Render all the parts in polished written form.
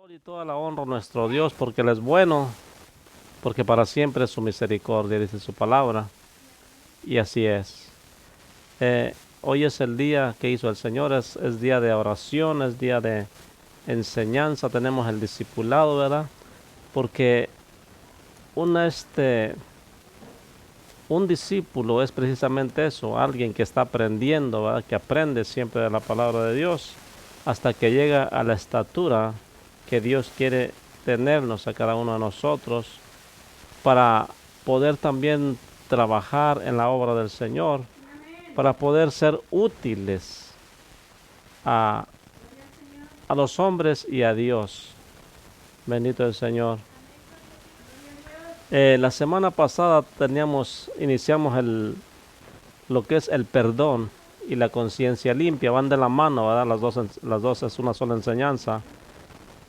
Y toda la honra a nuestro Dios, porque Él es bueno, porque para siempre es su misericordia, dice su palabra, y así es. Hoy es el día que hizo el Señor, es día de oración, es día de enseñanza, tenemos el discipulado, ¿verdad? Porque un, este, un discípulo es precisamente eso, alguien que está aprendiendo, ¿verdad? Que aprende siempre de la palabra de Dios, hasta que llega a la estatura que Dios quiere tenernos a cada uno de nosotros para poder también trabajar en la obra del Señor, para poder ser útiles a, a los hombres y a Dios. Bendito el Señor. La semana pasada iniciamos lo que es el perdón y la conciencia limpia, van de la mano, ¿verdad? Las dos es una sola enseñanza,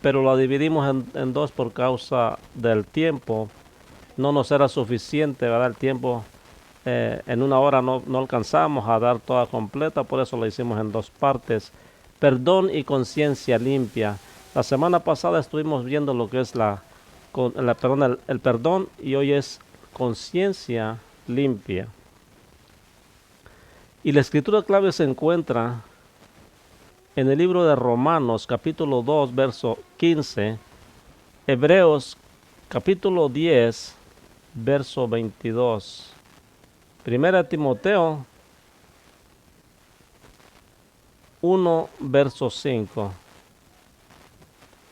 pero la dividimos en dos por causa del tiempo. No nos era suficiente, ¿verdad? El tiempo en una hora no alcanzamos a dar toda completa, por eso lo hicimos en dos partes. Perdón y conciencia limpia. La semana pasada estuvimos viendo lo que es el perdón, y hoy es conciencia limpia. Y la escritura clave se encuentra en el libro de Romanos, capítulo 2, verso 15, Hebreos, capítulo 10, verso 22, Primera Timoteo 1, verso 5,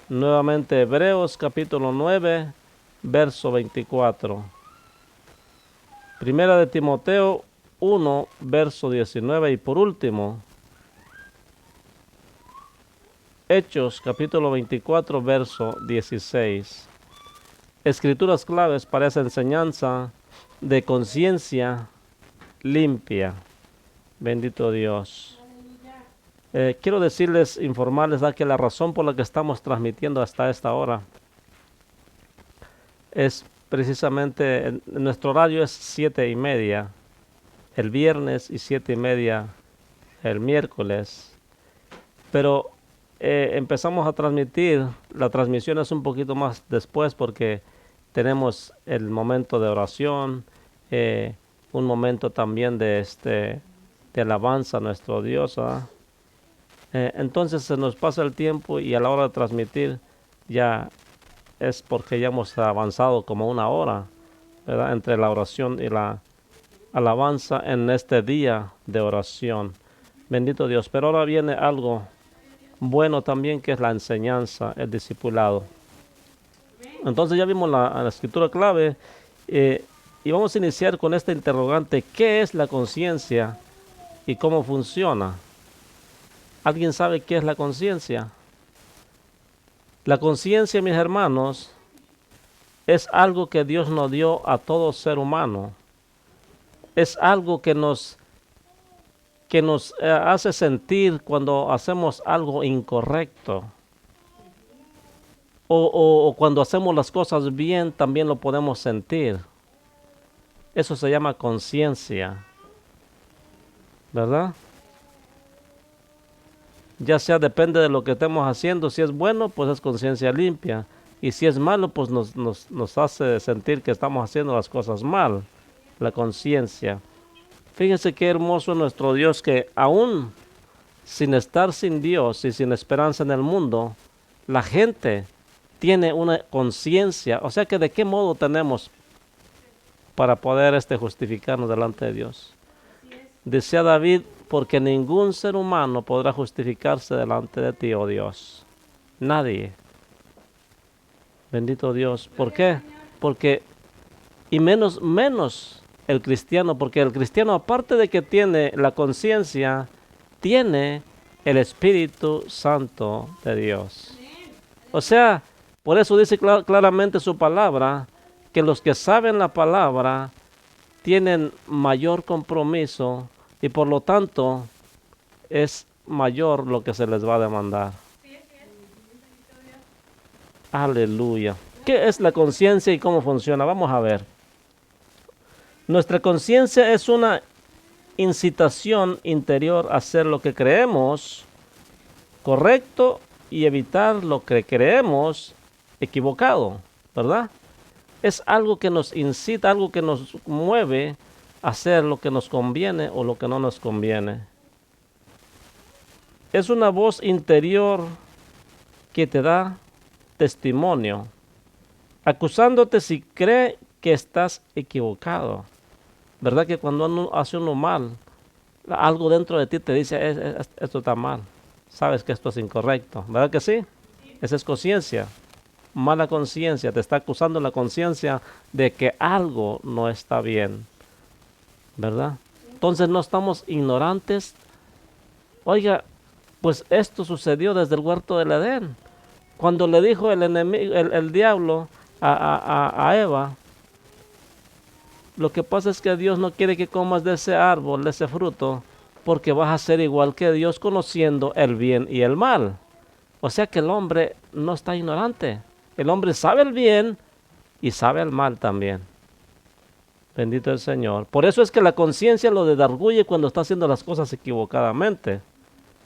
nuevamente Hebreos, capítulo 9, verso 24, Primera de Timoteo 1, verso 19, y por último, Hechos, capítulo 24, verso 16. Escrituras claves para esa enseñanza de conciencia limpia. Bendito Dios. Quiero decirles, informarles, que la razón por la que estamos transmitiendo hasta esta hora es precisamente, nuestro horario es 7:30 el viernes y 7:30 el miércoles, pero empezamos a transmitir, la transmisión es un poquito más después porque tenemos el momento de oración, un momento también de alabanza a nuestro Dios, ¿verdad? Entonces se nos pasa el tiempo y a la hora de transmitir ya es porque ya hemos avanzado como una hora, ¿verdad? Entre la oración y la alabanza en este día de oración. Bendito Dios. Pero ahora viene algo bueno también, que es la enseñanza, el discipulado. Entonces ya vimos la escritura clave, y vamos a iniciar con esta interrogante: ¿qué es la conciencia y cómo funciona? ¿Alguien sabe qué es la conciencia? La conciencia, mis hermanos, es algo que Dios nos dio a todo ser humano. Es algo que nos hace sentir cuando hacemos algo incorrecto. O cuando hacemos las cosas bien, también lo podemos sentir. Eso se llama conciencia, ¿verdad? Ya sea, depende de lo que estemos haciendo. Si es bueno, pues es conciencia limpia. Y si es malo, pues nos hace sentir que estamos haciendo las cosas mal. La conciencia. Fíjense qué hermoso es nuestro Dios, que aún sin estar sin Dios y sin esperanza en el mundo, la gente tiene una conciencia. O sea que, ¿de qué modo tenemos para poder justificarnos delante de Dios? Decía David: porque ningún ser humano podrá justificarse delante de ti, oh Dios. Nadie. Bendito Dios. ¿Por qué? Porque, y menos el cristiano, porque el cristiano, aparte de que tiene la conciencia, tiene el Espíritu Santo de Dios. O sea, por eso dice claramente su palabra, que los que saben la palabra tienen mayor compromiso, y por lo tanto es mayor lo que se les va a demandar. Aleluya. ¿Qué es la conciencia y cómo funciona? Vamos a ver. Nuestra conciencia es una incitación interior a hacer lo que creemos correcto y evitar lo que creemos equivocado, ¿verdad? Es algo que nos incita, algo que nos mueve a hacer lo que nos conviene o lo que no nos conviene. Es una voz interior que te da testimonio, acusándote si cree que estás equivocado. ¿Verdad que cuando uno hace uno mal, algo dentro de ti te dice, esto está mal, sabes que esto es incorrecto? ¿Verdad que sí? Esa es conciencia. Mala conciencia, te está acusando la conciencia de que algo no está bien, ¿verdad? Entonces no estamos ignorantes. Oiga, pues esto sucedió desde el huerto del Edén, cuando le dijo el enemigo, el diablo a Eva, lo que pasa es que Dios no quiere que comas de ese árbol, de ese fruto, porque vas a ser igual que Dios conociendo el bien y el mal. O sea que el hombre no está ignorante. El hombre sabe el bien y sabe el mal también. Bendito el Señor. Por eso es que la conciencia lo desargulle cuando está haciendo las cosas equivocadamente.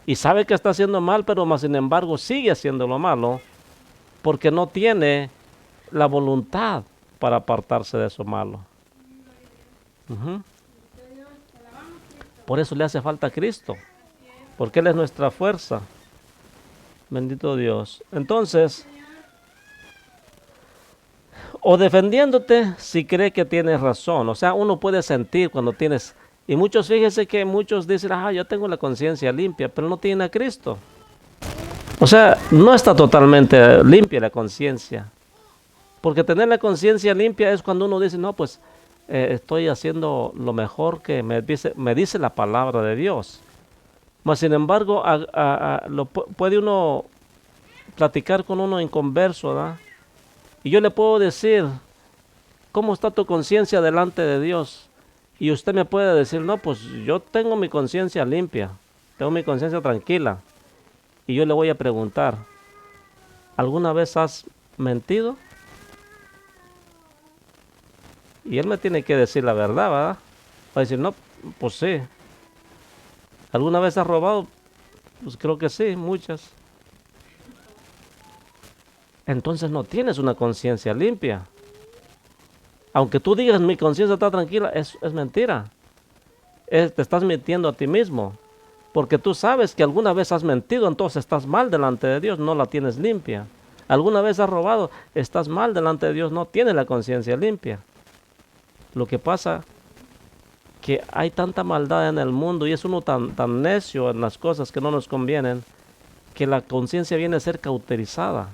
Y sabe que está haciendo mal, pero más sin embargo sigue haciendo lo malo, porque no tiene la voluntad para apartarse de eso malo. Uh-huh. Por eso le hace falta a Cristo, porque Él es nuestra fuerza. Bendito Dios. Entonces, o defendiéndote si cree que tienes razón. O sea, uno puede sentir cuando tienes... Y muchos, fíjense que muchos dicen, yo tengo la conciencia limpia, pero no tienen a Cristo. O sea, no está totalmente limpia la conciencia. Porque tener la conciencia limpia es cuando uno dice, no, pues estoy haciendo lo mejor que me dice la palabra de Dios. Mas sin embargo, puede uno platicar con uno inconverso, ¿verdad? Y yo le puedo decir, ¿cómo está tu conciencia delante de Dios? Y usted me puede decir, no, pues yo tengo mi conciencia limpia, tengo mi conciencia tranquila. Y yo le voy a preguntar, ¿alguna vez has mentido? Y él me tiene que decir la verdad, ¿verdad? Va a decir, no, pues sí. ¿Alguna vez has robado? Pues creo que sí, muchas. Entonces no tienes una conciencia limpia. Aunque tú digas mi conciencia está tranquila, es mentira. Te estás mintiendo a ti mismo. Porque tú sabes que alguna vez has mentido, entonces estás mal delante de Dios, no la tienes limpia. Alguna vez has robado, estás mal delante de Dios, no tienes la conciencia limpia. Lo que pasa que hay tanta maldad en el mundo y es uno tan necio en las cosas que no nos convienen, que la conciencia viene a ser cauterizada.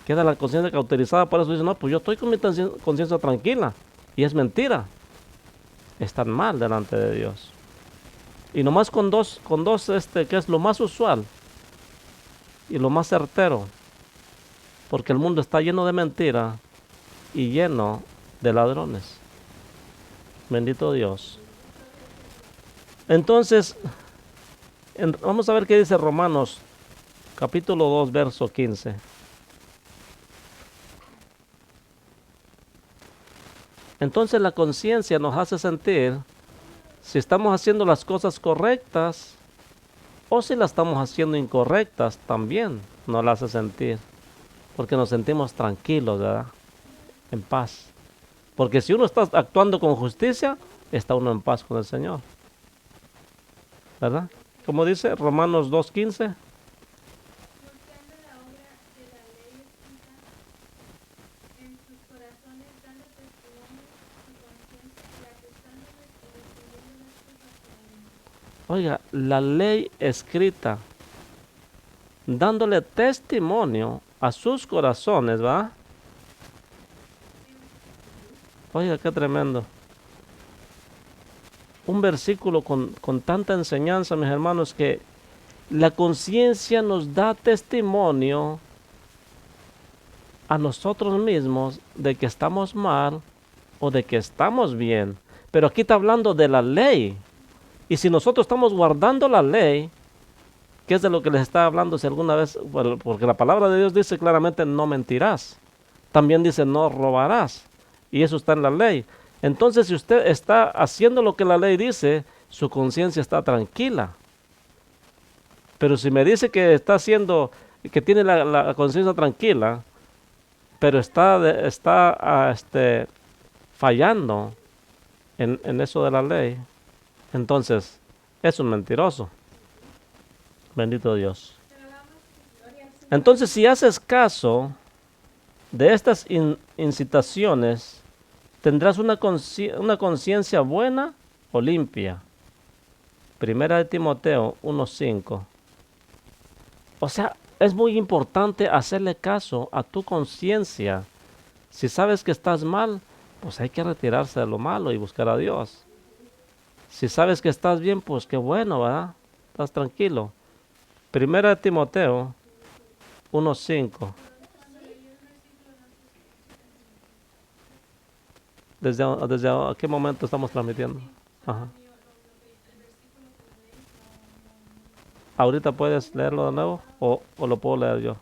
Queda la conciencia cauterizada, por eso dice, no, pues yo estoy con mi conciencia tranquila. Y es mentira. Están mal delante de Dios. Y nomás con dos, que es lo más usual y lo más certero. Porque el mundo está lleno de mentira y lleno de ladrones. Bendito Dios. Entonces, vamos a ver qué dice Romanos, capítulo 2, verso 15. Entonces la conciencia nos hace sentir si estamos haciendo las cosas correctas o si las estamos haciendo incorrectas, también nos la hace sentir. Porque nos sentimos tranquilos, ¿verdad? En paz. Porque si uno está actuando con justicia, está uno en paz con el Señor. ¿Verdad? Como dice Romanos 2:15. Oiga, la ley escrita, dándole testimonio a sus corazones, ¿va? Oiga, qué tremendo. Un versículo con tanta enseñanza, mis hermanos, que la conciencia nos da testimonio a nosotros mismos de que estamos mal o de que estamos bien. Pero aquí está hablando de la ley. Y si nosotros estamos guardando la ley, ¿qué es de lo que les está hablando si alguna vez? Bueno, porque la palabra de Dios dice claramente no mentirás. También dice no robarás. Y eso está en la ley. Entonces, si usted está haciendo lo que la ley dice, su conciencia está tranquila. Pero si me dice que está haciendo, que tiene la conciencia tranquila, pero está fallando en eso de la ley, entonces es un mentiroso. Bendito Dios. Entonces, si haces caso de estas incitaciones, tendrás una conciencia buena o limpia. Primera de Timoteo 1:5. O sea, es muy importante hacerle caso a tu conciencia. Si sabes que estás mal, pues hay que retirarse de lo malo y buscar a Dios. Si sabes que estás bien, pues qué bueno, ¿verdad? Estás tranquilo. Primera de Timoteo 1:5. ¿Desde qué momento estamos transmitiendo? Ajá. ¿Ahorita puedes leerlo de nuevo o lo puedo leer yo?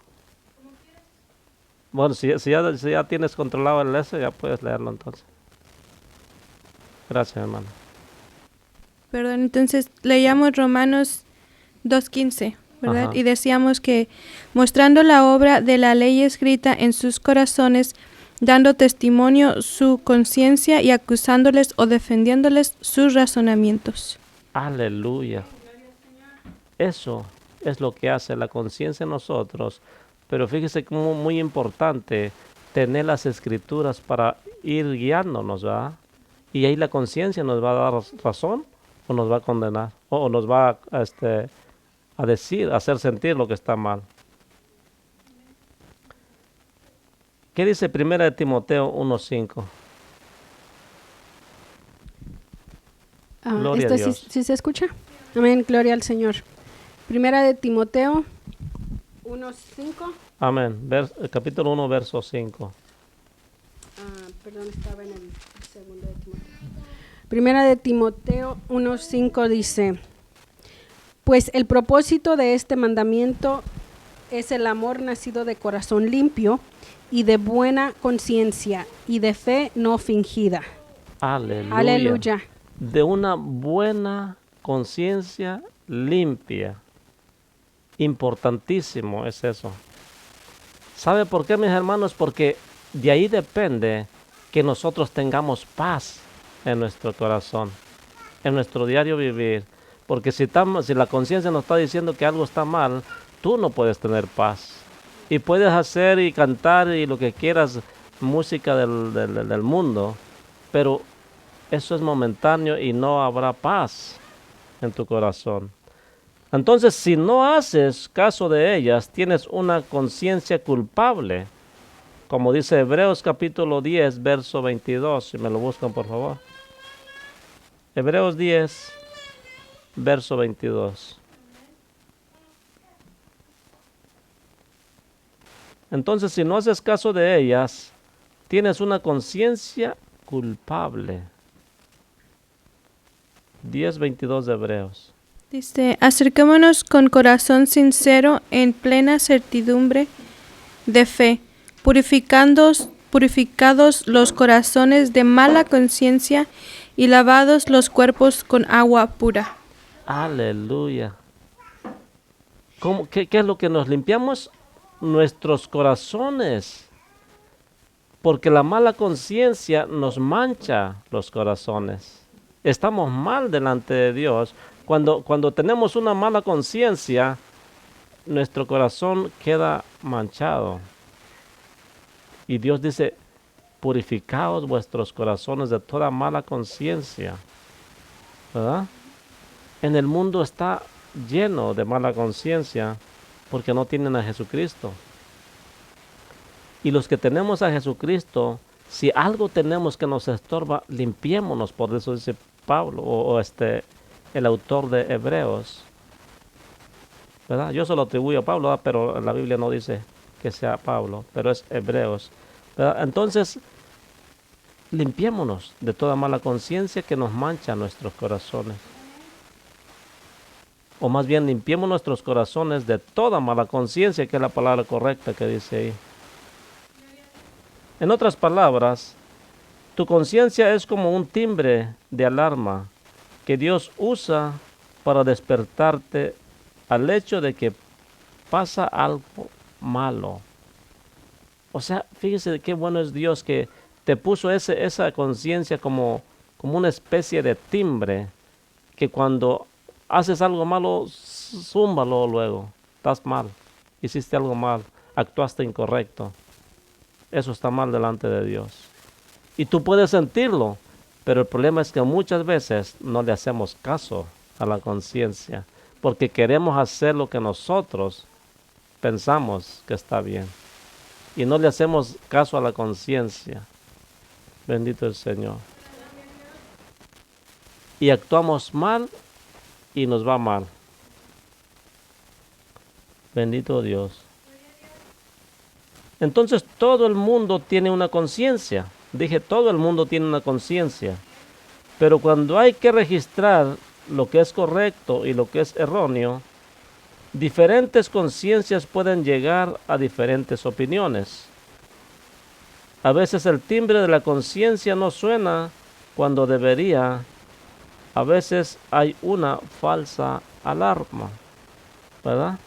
Bueno, si ya tienes controlado el S, ya puedes leerlo entonces. Gracias, hermano. Perdón, entonces leíamos Romanos 2:15, ¿verdad? Ajá. Y decíamos que mostrando la obra de la ley escrita en sus corazones, dando testimonio su conciencia y acusándoles o defendiéndoles sus razonamientos. Aleluya. Eso es lo que hace la conciencia en nosotros. Pero fíjese como muy importante tener las escrituras para ir guiándonos, ¿verdad? Y ahí la conciencia nos va a dar razón o nos va a condenar o nos va a decir, a hacer sentir lo que está mal. ¿Qué dice Primera de Timoteo 1:5? Gloria a ¿Esta sí, Dios. sí se escucha? Amén, gloria al Señor. Primera de Timoteo 1:5. Amén. Capítulo 1, verso 5. Perdón, estaba en el segundo de Timoteo. Primera de Timoteo 1:5 dice: Pues el propósito de este mandamiento es el amor nacido de corazón limpio y de buena conciencia y de fe no fingida. Aleluya. Aleluya. De una buena conciencia limpia. Importantísimo es eso. ¿Sabe por qué, mis hermanos? Porque de ahí depende que nosotros tengamos paz en nuestro corazón, en nuestro diario vivir. Porque si la conciencia nos está diciendo que algo está mal, tú no puedes tener paz. Y puedes hacer y cantar y lo que quieras, música del mundo, pero eso es momentáneo y no habrá paz en tu corazón. Entonces, si no haces caso de ellas, tienes una conciencia culpable. Como dice Hebreos capítulo 10, verso 22, si me lo buscan por favor. Hebreos 10, verso 22. Entonces, si no haces caso de ellas, tienes una conciencia culpable. 10:22 de Hebreos. Dice, acerquémonos con corazón sincero en plena certidumbre de fe, purificados los corazones de mala conciencia y lavados los cuerpos con agua pura. Aleluya. ¿Qué es lo que nos limpiamos? Nuestros corazones. Porque la mala conciencia nos mancha los corazones. Estamos mal delante de Dios. Cuando tenemos una mala conciencia, nuestro corazón queda manchado. Y Dios dice, purificaos vuestros corazones de toda mala conciencia. ¿Verdad? En el mundo está lleno de mala conciencia porque no tienen a Jesucristo. Y los que tenemos a Jesucristo, si algo tenemos que nos estorba, limpiémonos. Por eso dice Pablo el autor de Hebreos, ¿verdad? Yo se lo atribuyo a Pablo, ¿verdad? Pero la Biblia no dice que sea Pablo, pero es Hebreos, ¿verdad? Entonces, limpiémonos de toda mala conciencia que nos mancha nuestros corazones. O más bien, limpiemos nuestros corazones de toda mala conciencia, que es la palabra correcta que dice ahí. En otras palabras, tu conciencia es como un timbre de alarma que Dios usa para despertarte al hecho de que pasa algo malo. O sea, fíjese qué bueno es Dios que te puso esa conciencia como una especie de timbre, que cuando haces algo malo, zúmbalo luego. Estás mal, hiciste algo mal, actuaste incorrecto. Eso está mal delante de Dios. Y tú puedes sentirlo, pero el problema es que muchas veces no le hacemos caso a la conciencia, porque queremos hacer lo que nosotros pensamos que está bien. Y no le hacemos caso a la conciencia. Bendito el Señor. Y actuamos mal y nos va mal. Bendito Dios. Entonces todo el mundo tiene una conciencia. Dije, todo el mundo tiene una conciencia. Pero cuando hay que registrar lo que es correcto y lo que es erróneo, diferentes conciencias pueden llegar a diferentes opiniones. A veces el timbre de la conciencia no suena cuando debería. A veces hay una falsa alarma, ¿verdad?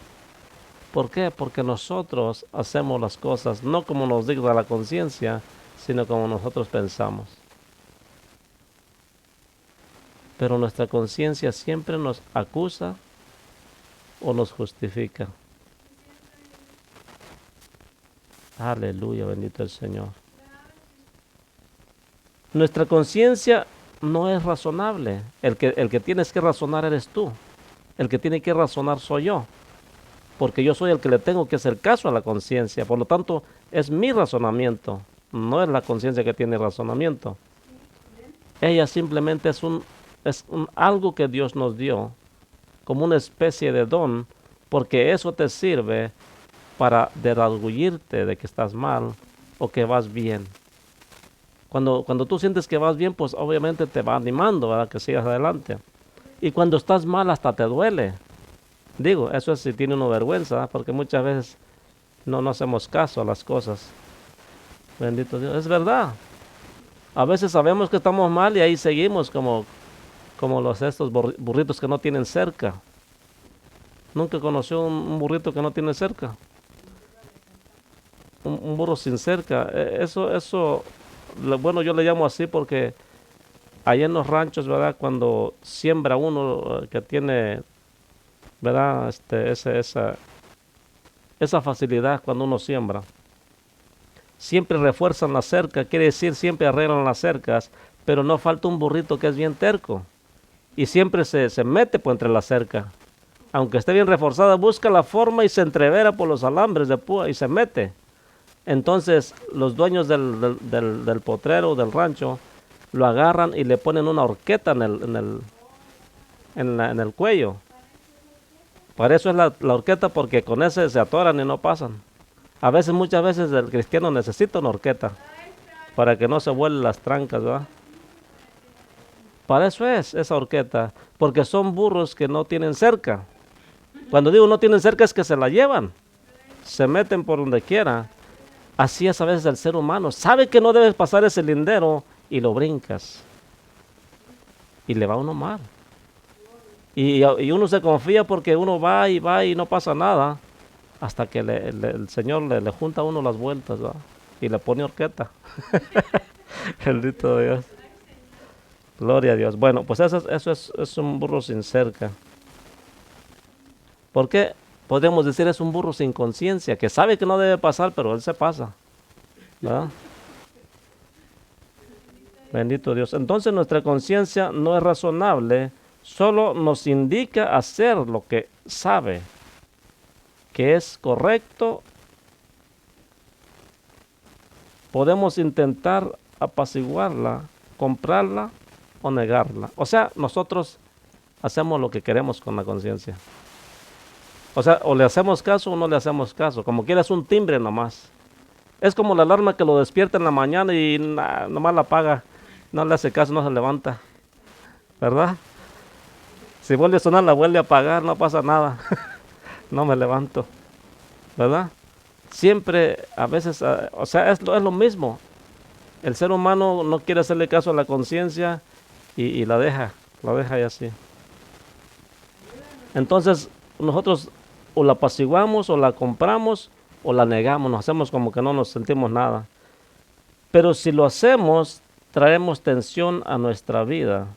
¿Por qué? Porque nosotros hacemos las cosas no como nos dicta la conciencia, sino como nosotros pensamos. Pero nuestra conciencia siempre nos acusa o nos justifica. Aleluya, bendito el Señor. Nuestra conciencia no es razonable. El que tienes que razonar eres tú. El que tiene que razonar soy yo. Porque yo soy el que le tengo que hacer caso a la conciencia. Por lo tanto, es mi razonamiento. No es la conciencia que tiene razonamiento. Ella simplemente es algo que Dios nos dio, como una especie de don, porque eso te sirve para derargullirte de que estás mal o que vas bien. Cuando tú sientes que vas bien, pues obviamente te va animando, ¿verdad? Que sigas adelante. Y cuando estás mal hasta te duele. Digo, eso es si tiene uno vergüenza, ¿verdad? Porque muchas veces no hacemos caso a las cosas. Bendito Dios, es verdad. A veces sabemos que estamos mal y ahí seguimos como estos burritos que no tienen cerca. ¿Nunca conoció un burrito que no tiene cerca? Un burro sin cerca. Bueno, yo le llamo así porque allá en los ranchos, ¿verdad? Cuando siembra uno que tiene, ¿verdad? Esa facilidad cuando uno siembra. Siempre refuerzan la cerca, quiere decir siempre arreglan las cercas, pero no falta un burrito que es bien terco. Y siempre se mete por entre la cerca. Aunque esté bien reforzada, busca la forma y se entrevera por los alambres de púa y se mete. Entonces los dueños del potrero, del rancho, lo agarran y le ponen una horqueta en el cuello. Para eso es la horqueta, porque con ese se atoran y no pasan. Muchas veces el cristiano necesita una horqueta para que no se vuelen las trancas, ¿verdad? Para eso es esa horqueta, porque son burros que no tienen cerca. Cuando digo no tienen cerca es que se la llevan, se meten por donde quiera. Así es a veces el ser humano, sabe que no debes pasar ese lindero y lo brincas. Y le va a uno mal. Y uno se confía porque uno va y no pasa nada, hasta que el Señor le junta a uno las vueltas, ¿verdad? Y le pone horqueta. Bendito Dios. Gloria a Dios. Bueno, pues eso es un burro sin cerca. ¿Por qué? Podríamos decir es un burro sin conciencia, que sabe que no debe pasar, pero él se pasa, ¿verdad? Bendito Dios. Entonces nuestra conciencia no es razonable, solo nos indica hacer lo que sabe que es correcto. Podemos intentar apaciguarla, comprarla o negarla. O sea, nosotros hacemos lo que queremos con la conciencia. O sea, o le hacemos caso o no le hacemos caso. Como quieras, un timbre nomás. Es como la alarma que lo despierta en la mañana y nomás la apaga. No le hace caso, no se levanta. ¿Verdad? Si vuelve a sonar, la vuelve a apagar, no pasa nada. No me levanto. ¿Verdad? Siempre, a veces, o sea, es lo mismo. El ser humano no quiere hacerle caso a la conciencia y la deja ahí así. Entonces, nosotros o la apaciguamos o la compramos o la negamos, nos hacemos como que no nos sentimos nada. Pero si lo hacemos, traemos tensión a nuestra vida.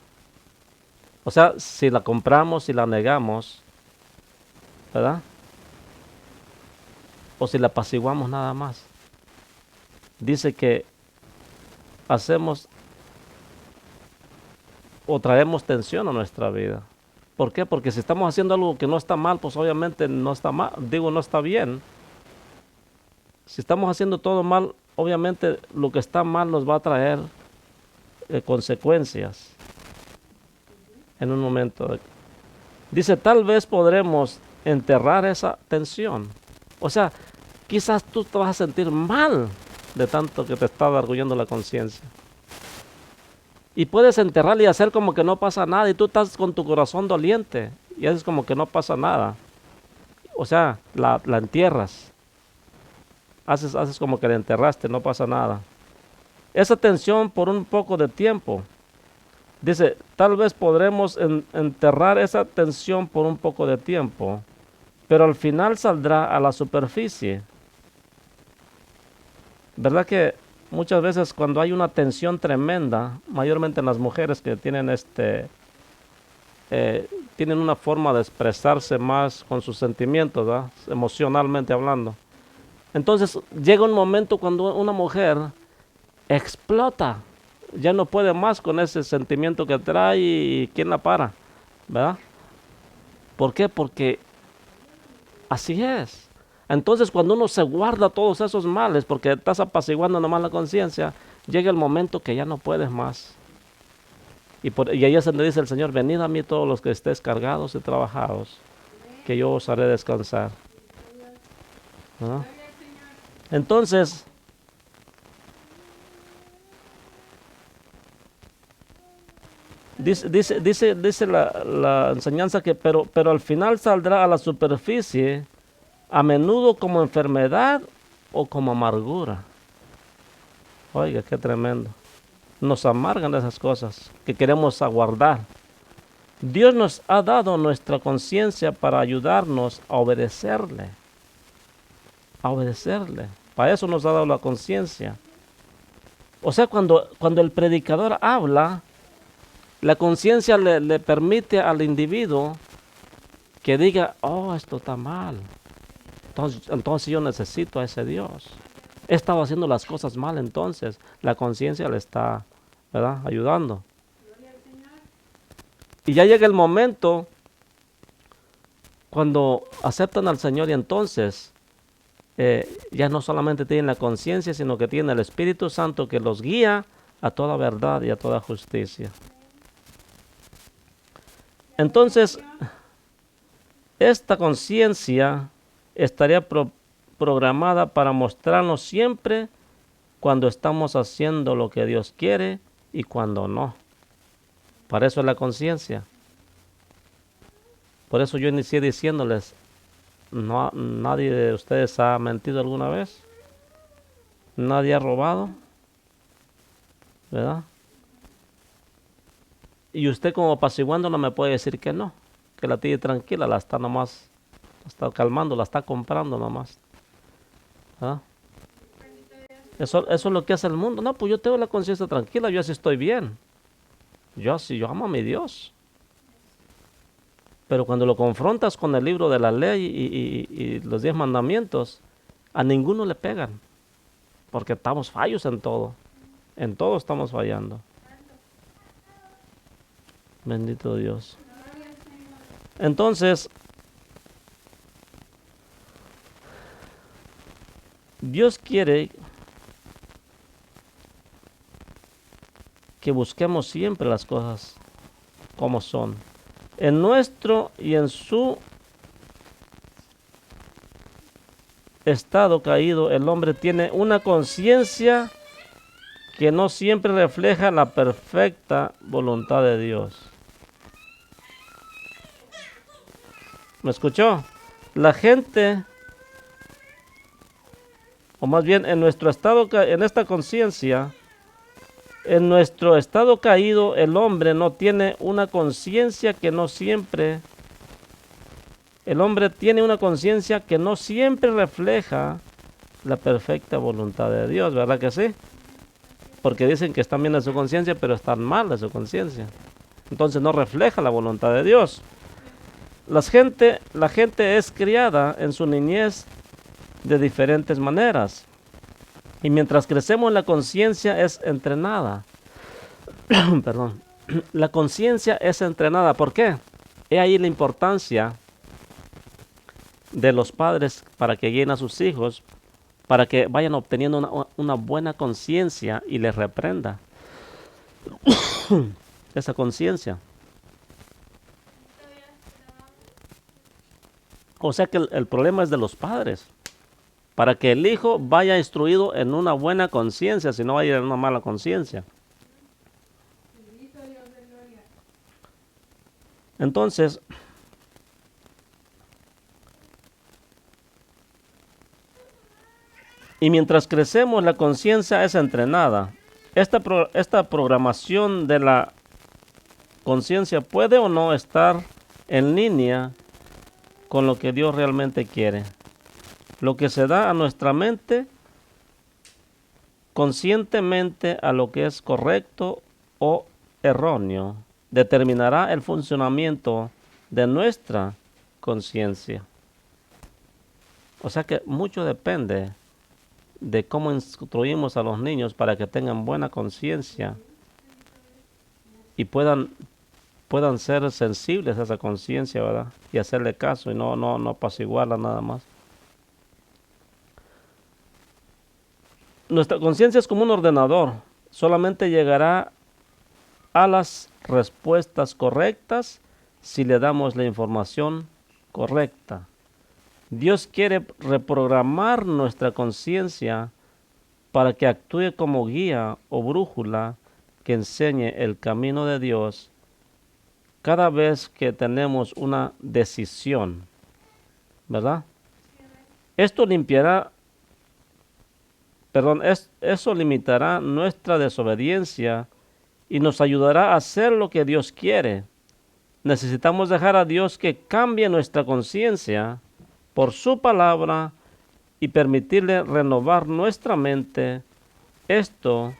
O sea, si la compramos, si la negamos, ¿verdad? O si la apaciguamos nada más. Dice que hacemos o traemos tensión a nuestra vida. ¿Por qué? Porque si estamos haciendo algo que no está mal, pues obviamente no está mal, no está bien. Si estamos haciendo todo mal, obviamente lo que está mal nos va a traer consecuencias en un momento. Dice, tal vez podremos enterrar esa tensión. O sea, quizás tú te vas a sentir mal de tanto que te está arguyendo la conciencia. Y puedes enterrarla y hacer como que no pasa nada. Y tú estás con tu corazón doliente y haces como que no pasa nada. O sea, la entierras. Haces como que la enterraste, no pasa nada. Esa tensión por un poco de tiempo. Dice, tal vez podremos enterrar esa tensión por un poco de tiempo, pero al final saldrá a la superficie. ¿Verdad que muchas veces cuando hay una tensión tremenda, mayormente en las mujeres que tienen tienen una forma de expresarse más con sus sentimientos, ¿verdad? Emocionalmente hablando? Entonces llega un momento cuando una mujer explota, ya no puede más con ese sentimiento que trae y ¿quién la para? ¿Verdad? ¿Por qué? Porque así es. Entonces cuando uno se guarda todos esos males porque estás apaciguando nomás la conciencia, llega el momento que ya no puedes más. Y ahí es donde dice el Señor, venid a mí todos los que estéis cargados y trabajados, que yo os haré descansar. ¿No? Entonces, dice la enseñanza que, pero al final saldrá a la superficie, a menudo como enfermedad o como amargura. Oiga, qué tremendo. Nos amargan esas cosas que queremos aguardar. Dios nos ha dado nuestra conciencia para ayudarnos a obedecerle. A obedecerle. Para eso nos ha dado la conciencia. O sea, cuando el predicador habla, la conciencia le permite al individuo que diga, oh, esto está mal. Entonces yo necesito a ese Dios. He estado haciendo las cosas mal, entonces la conciencia le está, ¿verdad?, ayudando. Y ya llega el momento cuando aceptan al Señor y entonces ya no solamente tienen la conciencia, sino que tienen el Espíritu Santo que los guía a toda verdad y a toda justicia. Entonces, esta conciencia estaría programada para mostrarnos siempre cuando estamos haciendo lo que Dios quiere y cuando no. Para eso es la conciencia. Por eso yo inicié diciéndoles, no, nadie de ustedes ha mentido alguna vez. Nadie ha robado, ¿verdad? Y usted como apaciguando no me puede decir que no, que la tiene tranquila, la está nomás, la está calmando, la está comprando nomás. ¿Ah? Eso es lo que hace el mundo. No, pues yo tengo la conciencia tranquila, yo así estoy bien. Yo amo a mi Dios. Pero cuando lo confrontas con el libro de la ley y los 10 mandamientos, a ninguno le pegan. Porque estamos fallos en todo. En todo estamos fallando. Bendito Dios. Entonces, Dios quiere que busquemos siempre las cosas como son. En nuestro y en su estado caído, el hombre tiene una conciencia que no siempre refleja la perfecta voluntad de Dios. ¿Me escuchó? La gente, o más bien en nuestro estado, en esta conciencia, en nuestro estado caído, el hombre no tiene una conciencia que no siempre el hombre tiene una conciencia que no siempre refleja la perfecta voluntad de Dios, ¿verdad que sí? Porque dicen que están bien en su conciencia, pero están mal en su conciencia. Entonces no refleja la voluntad de Dios. La gente es criada en su niñez de diferentes maneras. Y mientras crecemos, la conciencia es entrenada. Perdón. La conciencia es entrenada. ¿Por qué? He ahí la importancia de los padres para que guíen a sus hijos, para que vayan obteniendo una buena conciencia y les reprenda esa conciencia. O sea que el problema es de los padres, para que el hijo vaya instruido en una buena conciencia, si no vaya en una mala conciencia. Entonces, y mientras crecemos, la conciencia es entrenada. Esta programación de la conciencia puede o no estar en línea con lo que Dios realmente quiere. Lo que se da a nuestra mente conscientemente a lo que es correcto o erróneo determinará el funcionamiento de nuestra conciencia. O sea que mucho depende de cómo instruimos a los niños para que tengan buena conciencia y puedan ser sensibles a esa conciencia, ¿verdad? Y hacerle caso y no apaciguarla nada más. Nuestra conciencia es como un ordenador. Solamente llegará a las respuestas correctas si le damos la información correcta. Dios quiere reprogramar nuestra conciencia para que actúe como guía o brújula que enseñe el camino de Dios cada vez que tenemos una decisión, ¿verdad? Eso limitará nuestra desobediencia y nos ayudará a hacer lo que Dios quiere. Necesitamos dejar a Dios que cambie nuestra conciencia por su palabra y permitirle renovar nuestra mente. Esto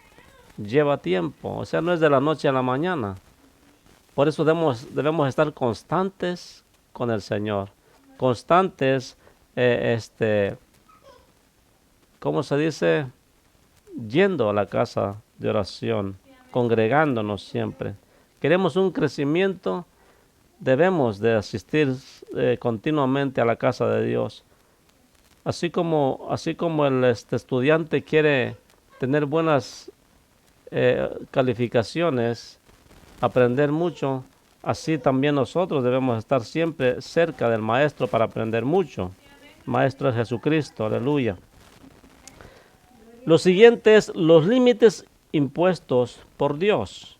lleva tiempo, o sea, no es de la noche a la mañana. Por eso debemos estar constantes con el Señor, constantes, ¿cómo se dice? Yendo a la casa de oración, congregándonos siempre. Queremos un crecimiento, debemos de asistir continuamente a la casa de Dios. Así como el estudiante quiere tener buenas calificaciones, aprender mucho, así también nosotros debemos estar siempre cerca del Maestro para aprender mucho. Maestro es Jesucristo, aleluya. Lo siguiente es los límites impuestos por Dios.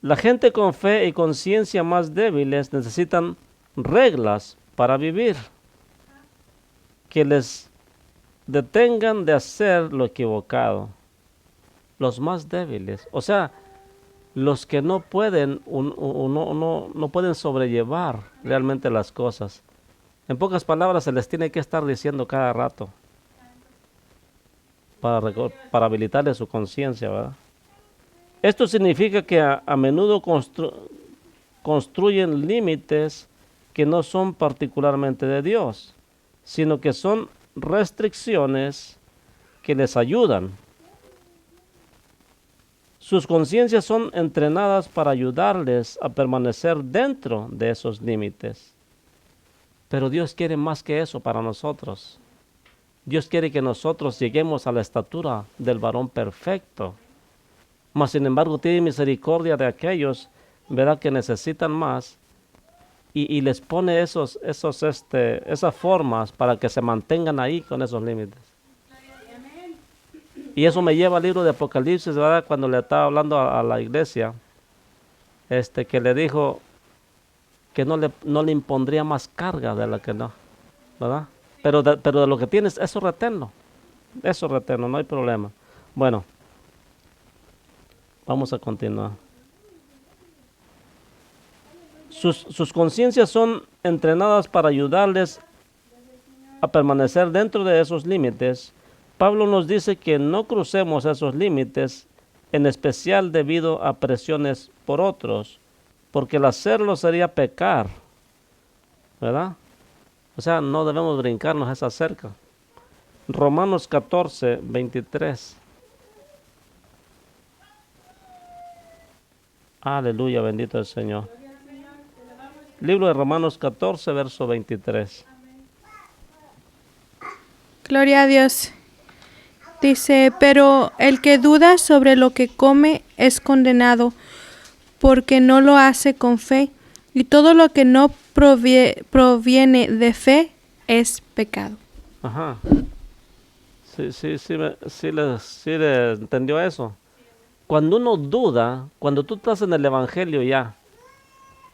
La gente con fe y conciencia más débiles necesitan reglas para vivir que les detengan de hacer lo equivocado. Los más débiles, o sea, los que no pueden no pueden sobrellevar realmente las cosas. En pocas palabras, se les tiene que estar diciendo cada rato para habilitarle su conciencia, ¿verdad? Esto significa que a menudo construyen límites que no son particularmente de Dios, sino que son restricciones que les ayudan. Sus conciencias son entrenadas para ayudarles a permanecer dentro de esos límites. Pero Dios quiere más que eso para nosotros. Dios quiere que nosotros lleguemos a la estatura del varón perfecto. Mas sin embargo tiene misericordia de aquellos, ¿verdad?, que necesitan más y les pone esas formas para que se mantengan ahí con esos límites. Y eso me lleva al libro de Apocalipsis, ¿verdad?, cuando le estaba hablando a la iglesia, que le dijo que no le impondría más carga de la que no, ¿verdad? Pero de lo que tienes, eso reténlo, no hay problema. Bueno, vamos a continuar. sus conciencias son entrenadas para ayudarles a permanecer dentro de esos límites. Pablo nos dice que no crucemos esos límites, en especial debido a presiones por otros, porque el hacerlo sería pecar, ¿verdad? O sea, no debemos brincarnos esa cerca. Romanos 14, 23. Aleluya, bendito el Señor. Libro de Romanos 14, verso 23. Gloria a Dios. Dice, pero el que duda sobre lo que come es condenado, porque no lo hace con fe, y todo lo que no proviene de fe es pecado. Ajá. Sí le entendió eso. Cuando uno duda, cuando tú estás en el Evangelio ya,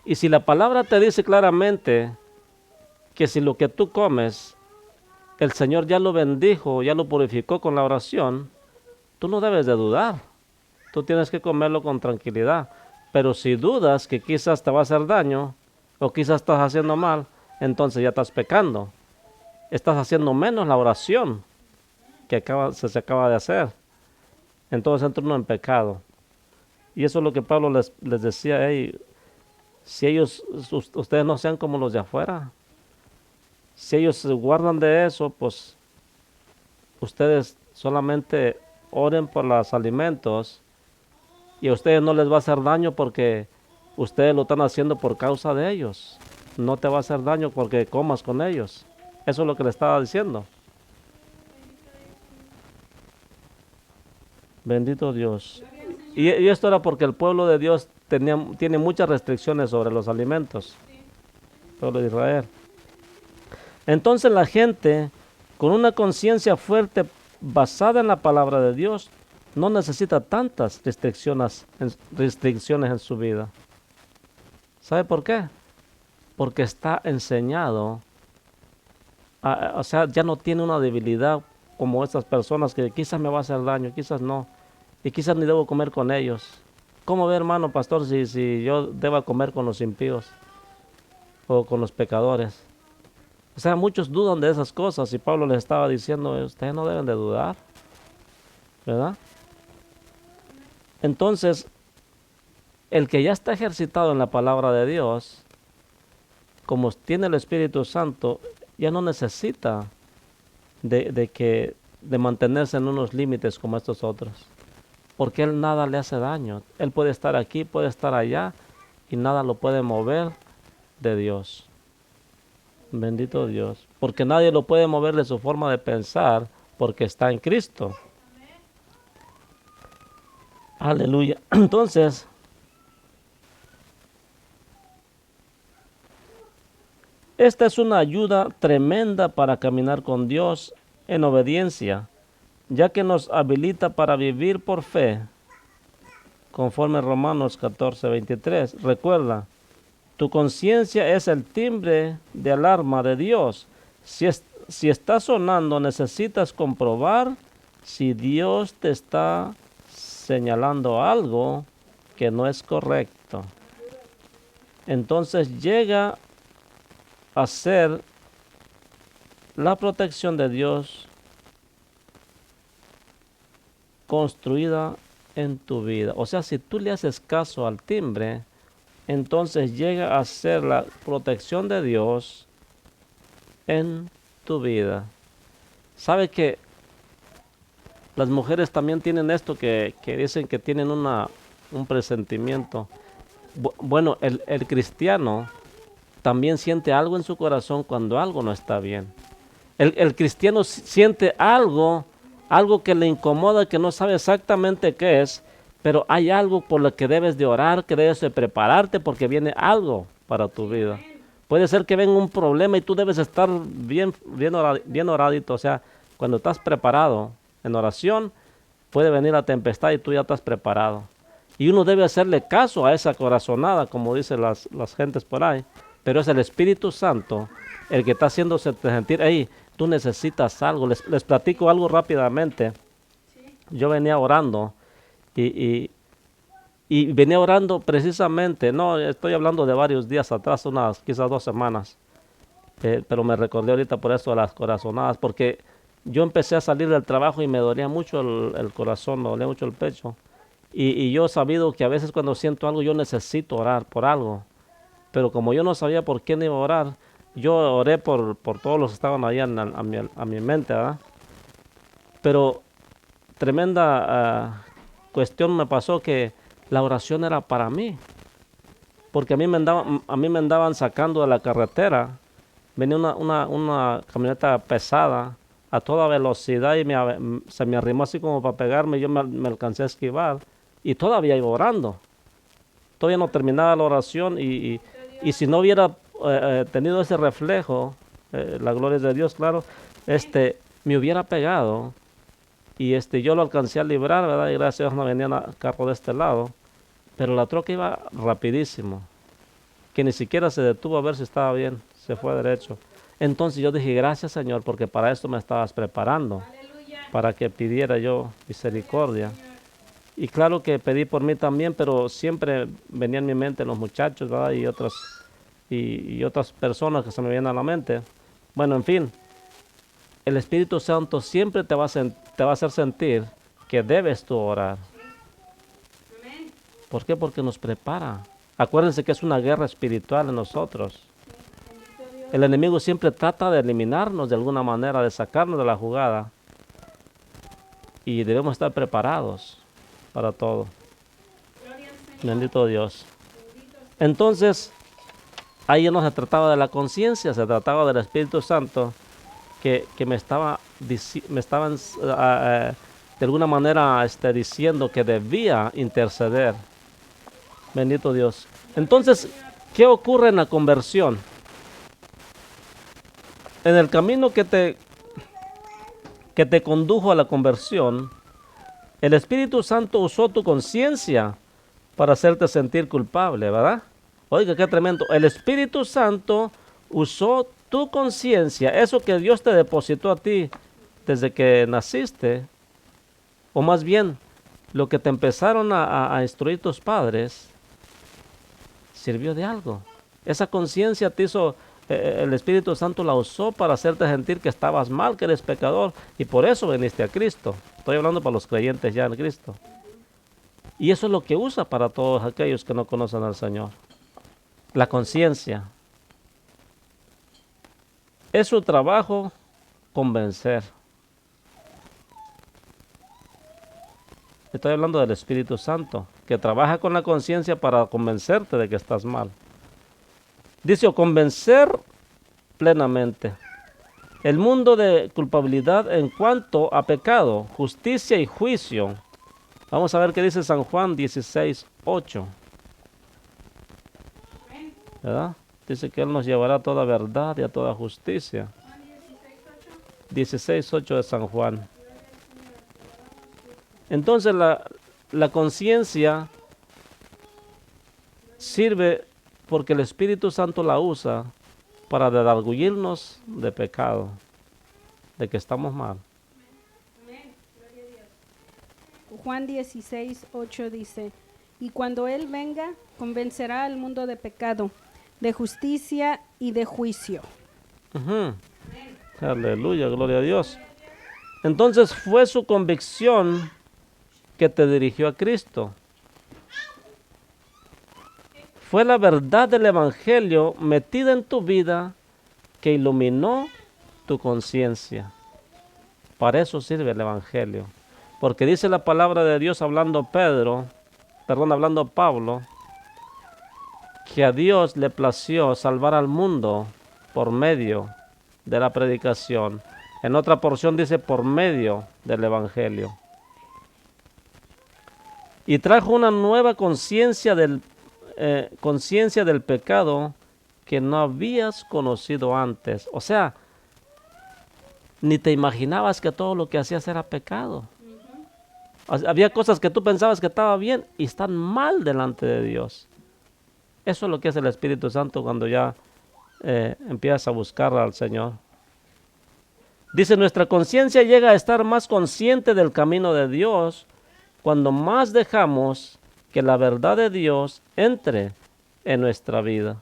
y si la palabra te dice claramente que si lo que tú comes, el Señor ya lo bendijo, ya lo purificó con la oración, tú no debes de dudar. Tú tienes que comerlo con tranquilidad. Pero si dudas que quizás te va a hacer daño, o quizás estás haciendo mal, entonces ya estás pecando. Estás haciendo menos la oración que se acaba de hacer. Entonces entra uno en pecado. Y eso es lo que Pablo les decía, hey, si ustedes no sean como los de afuera, si ellos se guardan de eso, pues ustedes solamente oren por los alimentos y a ustedes no les va a hacer daño porque ustedes lo están haciendo por causa de ellos. No te va a hacer daño porque comas con ellos. Eso es lo que le estaba diciendo. Bendito Dios. Y esto era porque el pueblo de Dios tiene muchas restricciones sobre los alimentos. El pueblo de Israel. Entonces la gente con una conciencia fuerte basada en la palabra de Dios no necesita tantas restricciones en su vida. ¿Sabe por qué? Porque está enseñado, o sea, ya no tiene una debilidad como estas personas que quizás me va a hacer daño, quizás no, y quizás ni debo comer con ellos. ¿Cómo ve, hermano pastor, si yo deba comer con los impíos o con los pecadores? O sea, muchos dudan de esas cosas y Pablo les estaba diciendo, ustedes no deben de dudar, ¿verdad? Entonces, el que ya está ejercitado en la palabra de Dios, como tiene el Espíritu Santo, ya no necesita de mantenerse en unos límites como estos otros, porque él nada le hace daño. Él puede estar aquí, puede estar allá y nada lo puede mover de Dios. Bendito Dios, porque nadie lo puede mover de su forma de pensar porque está en Cristo. Aleluya. Entonces, esta es una ayuda tremenda para caminar con Dios en obediencia, ya que nos habilita para vivir por fe, conforme Romanos 14, 23. Recuerda, tu conciencia es el timbre de alarma de Dios. Si está sonando, necesitas comprobar si Dios te está señalando algo que no es correcto. Entonces llega a ser la protección de Dios construida en tu vida. O sea, si tú le haces caso al timbre, entonces llega a ser la protección de Dios en tu vida. ¿Sabe que las mujeres también tienen esto que dicen que tienen un presentimiento? Bueno, el cristiano también siente algo en su corazón cuando algo no está bien. El cristiano siente algo que le incomoda, que no sabe exactamente qué es, pero hay algo por lo que debes de orar, que debes de prepararte porque viene algo para tu vida. Puede ser que venga un problema y tú debes estar bien oradito. O sea, cuando estás preparado en oración, puede venir la tempestad y tú ya estás preparado. Y uno debe hacerle caso a esa corazonada, como dicen las gentes por ahí. Pero es el Espíritu Santo el que está haciéndose sentir, hey, tú necesitas algo. Les platico algo rápidamente. Yo venía orando y Y venía orando precisamente, no, estoy hablando de varios días atrás, unas quizás 2 semanas. Pero me recordé ahorita por eso de las corazonadas, porque yo empecé a salir del trabajo y me dolía mucho el corazón, me dolía mucho el pecho. Y yo he sabido que a veces cuando siento algo yo necesito orar por algo. Pero como yo no sabía por quién iba a orar, yo oré por todos los que estaban allá a mi mente, ¿verdad? Pero tremenda cuestión me pasó que la oración era para mí. Porque a mí me andaban sacando de la carretera. Venía una camioneta pesada a toda velocidad y se me arrimó así como para pegarme. Yo me alcancé a esquivar y todavía iba orando. Todavía no terminaba la oración y si no hubiera tenido ese reflejo, la gloria es de Dios, claro, me hubiera pegado y yo lo alcancé a librar, ¿verdad? Y gracias a Dios no venía carro de este lado, pero la troca iba rapidísimo, que ni siquiera se detuvo a ver si estaba bien, se fue derecho. Entonces yo dije, gracias Señor, porque para esto me estabas preparando, para que pidiera yo misericordia. Y claro que pedí por mí también, pero siempre venía en mi mente los muchachos, ¿verdad? Y otras personas que se me vienen a la mente. Bueno, en fin, el Espíritu Santo siempre te va a hacer sentir que debes tú orar. ¿Por qué? Porque nos prepara. Acuérdense que es una guerra espiritual en nosotros. El enemigo siempre trata de eliminarnos de alguna manera, de sacarnos de la jugada. Y debemos estar preparados para todo. Bendito Dios. Entonces, ahí no se trataba de la conciencia, se trataba del Espíritu Santo que me estaban de alguna manera diciendo que debía interceder. Bendito Dios. Entonces, ¿qué ocurre en la conversión? En el camino que te condujo a la conversión, el Espíritu Santo usó tu conciencia para hacerte sentir culpable, ¿verdad? Oiga, qué tremendo. El Espíritu Santo usó tu conciencia, eso que Dios te depositó a ti desde que naciste, o más bien, lo que te empezaron a instruir tus padres, sirvió de algo. Esa conciencia te hizo, el Espíritu Santo la usó para hacerte sentir que estabas mal, que eres pecador, y por eso viniste a Cristo. Estoy hablando para los creyentes ya en Cristo. Y eso es lo que usa para todos aquellos que no conocen al Señor. La conciencia. Es su trabajo convencer. Estoy hablando del Espíritu Santo, que trabaja con la conciencia para convencerte de que estás mal. Dice, o convencer plenamente. El mundo de culpabilidad en cuanto a pecado, justicia y juicio. Vamos a ver qué dice San Juan 16:8. ¿Verdad? Dice que Él nos llevará a toda verdad y a toda justicia. 16:8 de San Juan. Entonces la conciencia sirve porque el Espíritu Santo la usa para redarguirnos de pecado, de que estamos mal. Juan 16:8 dice, y cuando Él venga, convencerá al mundo de pecado, de justicia y de juicio. Aleluya, gloria a Dios. Entonces fue su convicción que te dirigió a Cristo. Fue la verdad del Evangelio metida en tu vida que iluminó tu conciencia. Para eso sirve el Evangelio. Porque dice la palabra de Dios hablando Pablo, que a Dios le plació salvar al mundo por medio de la predicación. En otra porción dice por medio del Evangelio. Y trajo una nueva conciencia del pecado que no habías conocido antes. O sea, ni te imaginabas que todo lo que hacías era pecado. Había cosas que tú pensabas que estaba bien y están mal delante de Dios. Eso es lo que es el Espíritu Santo cuando ya empiezas a buscar al Señor. Dice, nuestra conciencia llega a estar más consciente del camino de Dios cuando más dejamos que la verdad de Dios entre en nuestra vida.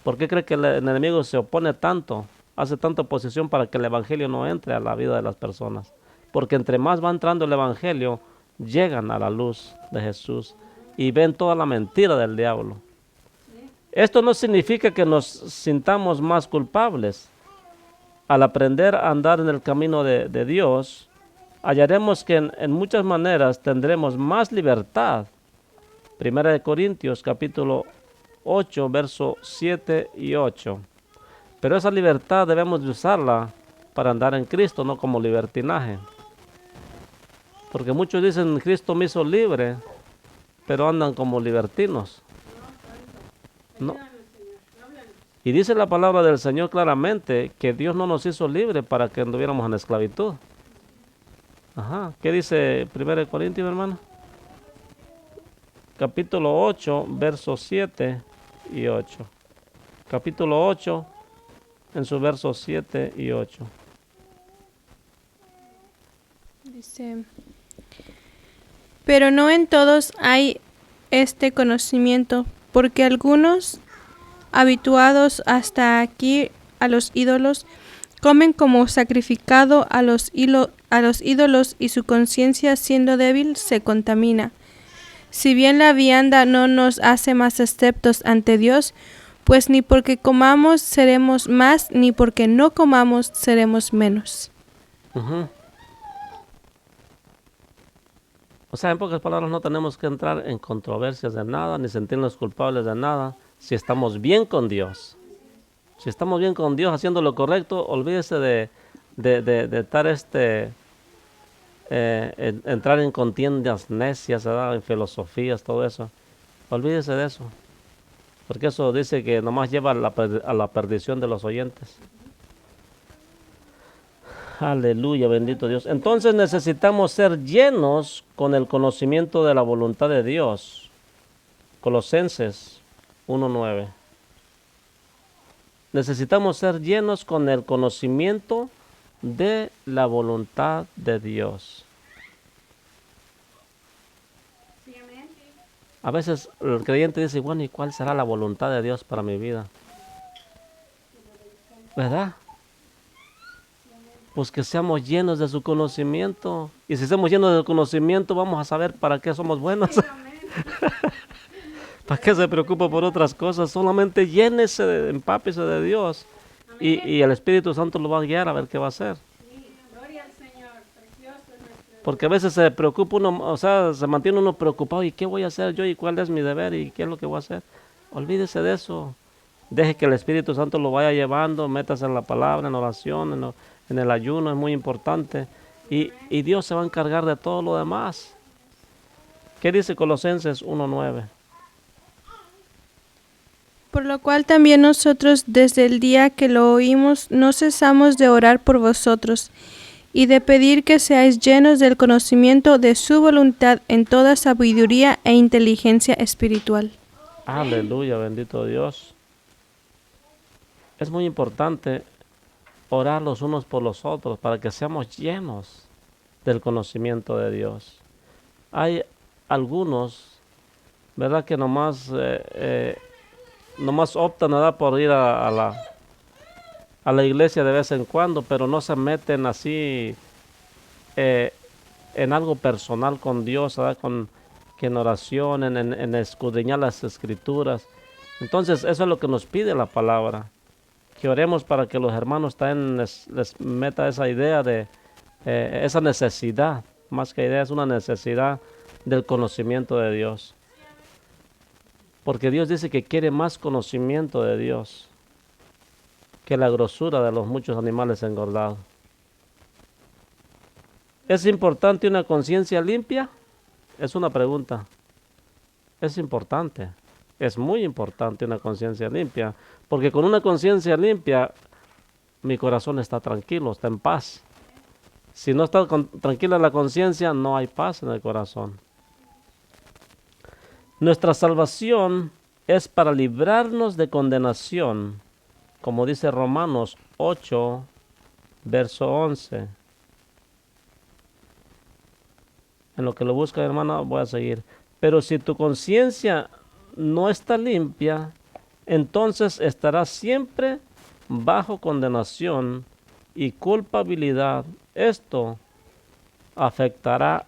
¿Por qué cree que el enemigo se opone tanto, hace tanta oposición para que el evangelio no entre a la vida de las personas? Porque entre más va entrando el evangelio, llegan a la luz de Jesús y ven toda la mentira del diablo. Esto no significa que nos sintamos más culpables. Al aprender a andar en el camino de Dios, hallaremos que en muchas maneras tendremos más libertad. Primera de Corintios capítulo 8, versos 7 y 8. Pero esa libertad debemos de usarla para andar en Cristo, no como libertinaje. Porque muchos dicen, Cristo me hizo libre, pero andan como libertinos. No. Y dice la palabra del Señor claramente que Dios no nos hizo libres para que anduviéramos en esclavitud. Ajá. ¿Qué dice 1 Corintios, hermano? Capítulo 8, versos 7 y 8. Capítulo 8, en sus versos 7 y 8. Dice, pero no en todos hay este conocimiento, porque algunos, habituados hasta aquí a los ídolos, comen como sacrificado a los ídolos y su conciencia, siendo débil, se contamina. Si bien la vianda no nos hace más aceptos ante Dios, pues ni porque comamos seremos más, ni porque no comamos seremos menos. Uh-huh. O sea, en pocas palabras, no tenemos que entrar en controversias de nada, ni sentirnos culpables de nada, si estamos bien con Dios. Si estamos bien con Dios, haciendo lo correcto, olvídese de estar entrar en contiendas necias, ¿verdad? En filosofías, todo eso. Olvídese de eso. Porque eso dice que nomás lleva a la perdición de los oyentes. Aleluya, bendito Dios. Entonces necesitamos ser llenos con el conocimiento de la voluntad de Dios. Colosenses 1:9. Necesitamos ser llenos con el conocimiento de la voluntad de Dios. A veces el creyente dice, bueno, ¿y cuál será la voluntad de Dios para mi vida? ¿Verdad? Pues que seamos llenos de su conocimiento. Y si somos llenos de su conocimiento, vamos a saber para qué somos buenos. ¿Para qué se preocupa por otras cosas? Solamente llénese, empápese de Dios. Y el Espíritu Santo lo va a guiar a ver qué va a hacer. Porque a veces se preocupa uno, o sea, se mantiene uno preocupado. ¿Y qué voy a hacer yo? ¿Y cuál es mi deber? ¿Y qué es lo que voy a hacer? Olvídese de eso. Deje que el Espíritu Santo lo vaya llevando. Métase en la palabra, en oración, en el ayuno, es muy importante. Y Dios se va a encargar de todo lo demás. ¿Qué dice Colosenses 1:9? Por lo cual también nosotros, desde el día que lo oímos, no cesamos de orar por vosotros y de pedir que seáis llenos del conocimiento de su voluntad en toda sabiduría e inteligencia espiritual. Aleluya, bendito Dios. Es muy importante orar los unos por los otros para que seamos llenos del conocimiento de Dios. Hay algunos, ¿verdad?, que nomás optan, ¿verdad?, por ir a la iglesia de vez en cuando, pero no se meten así en algo personal con Dios, ¿verdad?, que en oración, en escudriñar las escrituras. Entonces eso es lo que nos pide la palabra, que oremos para que los hermanos también les meta esa idea de esa necesidad, más que idea, es una necesidad del conocimiento de Dios. Porque Dios dice que quiere más conocimiento de Dios que la grosura de los muchos animales engordados. ¿Es importante una conciencia limpia? Es una pregunta. Es importante. Es muy importante una conciencia limpia. Porque con una conciencia limpia, mi corazón está tranquilo, está en paz. Si no está tranquila la conciencia, no hay paz en el corazón. Nuestra salvación es para librarnos de condenación, como dice Romanos 8, verso 11. En lo que lo busca, hermana, voy a seguir. Pero si tu conciencia no está limpia, entonces estarás siempre bajo condenación y culpabilidad. Esto afectará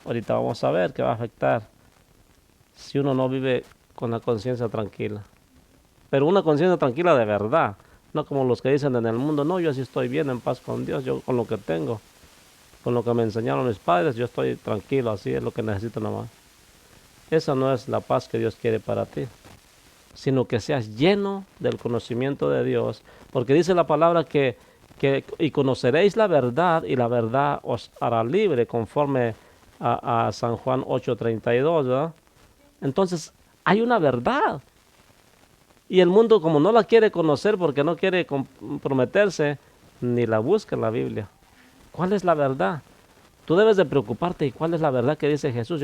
ahorita vamos a ver qué va a afectar si uno no vive con la conciencia tranquila. Pero una conciencia tranquila de verdad, no como los que dicen en el mundo, no, yo así estoy bien, en paz con Dios, yo con lo que tengo, con lo que me enseñaron mis padres, yo estoy tranquilo, así es lo que necesito nomás. Esa no es la paz que Dios quiere para ti, sino que seas lleno del conocimiento de Dios, porque dice la palabra que y conoceréis la verdad, y la verdad os hará libre, conforme a San Juan 8:32, ¿verdad? Entonces, hay una verdad. Y el mundo, como no la quiere conocer porque no quiere comprometerse, ni la busca en la Biblia. ¿Cuál es la verdad? Tú debes de preocuparte. ¿Y cuál es la verdad que dice Jesús?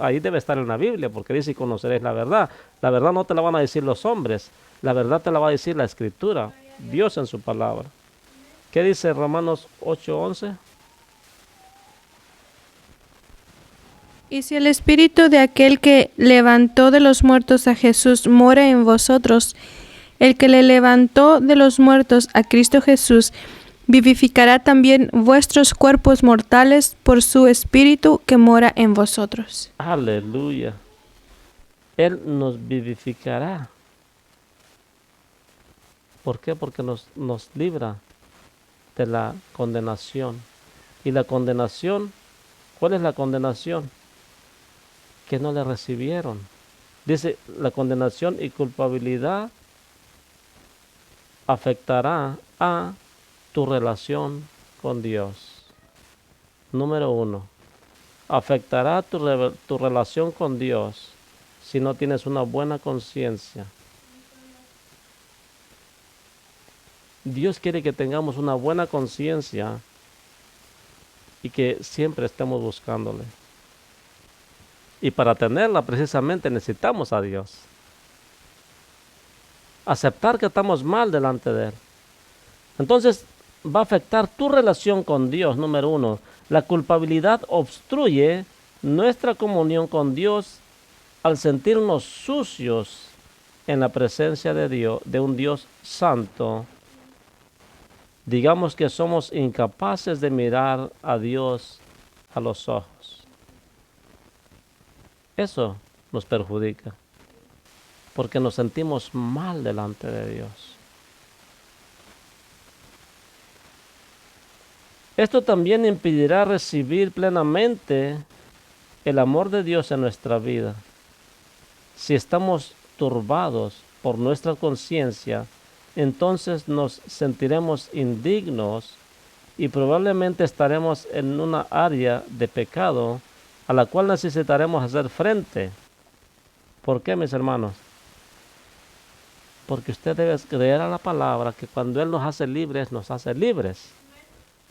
Ahí debe estar en la Biblia, porque dice: y conoceréis la verdad. La verdad no te la van a decir los hombres. La verdad te la va a decir la Escritura, Dios en su palabra. ¿Qué dice Romanos 8:11? Y si el espíritu de aquel que levantó de los muertos a Jesús mora en vosotros, el que le levantó de los muertos a Cristo Jesús, vivificará también vuestros cuerpos mortales por su espíritu que mora en vosotros. Aleluya. Él nos vivificará. ¿Por qué? Porque nos libra de la condenación. Y la condenación, ¿cuál es la condenación? Que no le recibieron. Dice, la condenación y culpabilidad afectará a tu relación con Dios. Número 1, afectará tu relación con Dios si no tienes una buena conciencia. Dios quiere que tengamos una buena conciencia y que siempre estemos buscándole. Y para tenerla precisamente necesitamos a Dios. Aceptar que estamos mal delante de Él. Entonces va a afectar tu relación con Dios. Número 1, la culpabilidad obstruye nuestra comunión con Dios al sentirnos sucios en la presencia de Dios, de un Dios santo. Digamos que somos incapaces de mirar a Dios a los ojos. Eso nos perjudica, porque nos sentimos mal delante de Dios. Esto también impedirá recibir plenamente el amor de Dios en nuestra vida. Si estamos turbados por nuestra conciencia, entonces nos sentiremos indignos y probablemente estaremos en una área de pecado a la cual necesitaremos hacer frente. ¿Por qué, mis hermanos? Porque usted debe creer a la palabra que cuando Él nos hace libres, nos hace libres.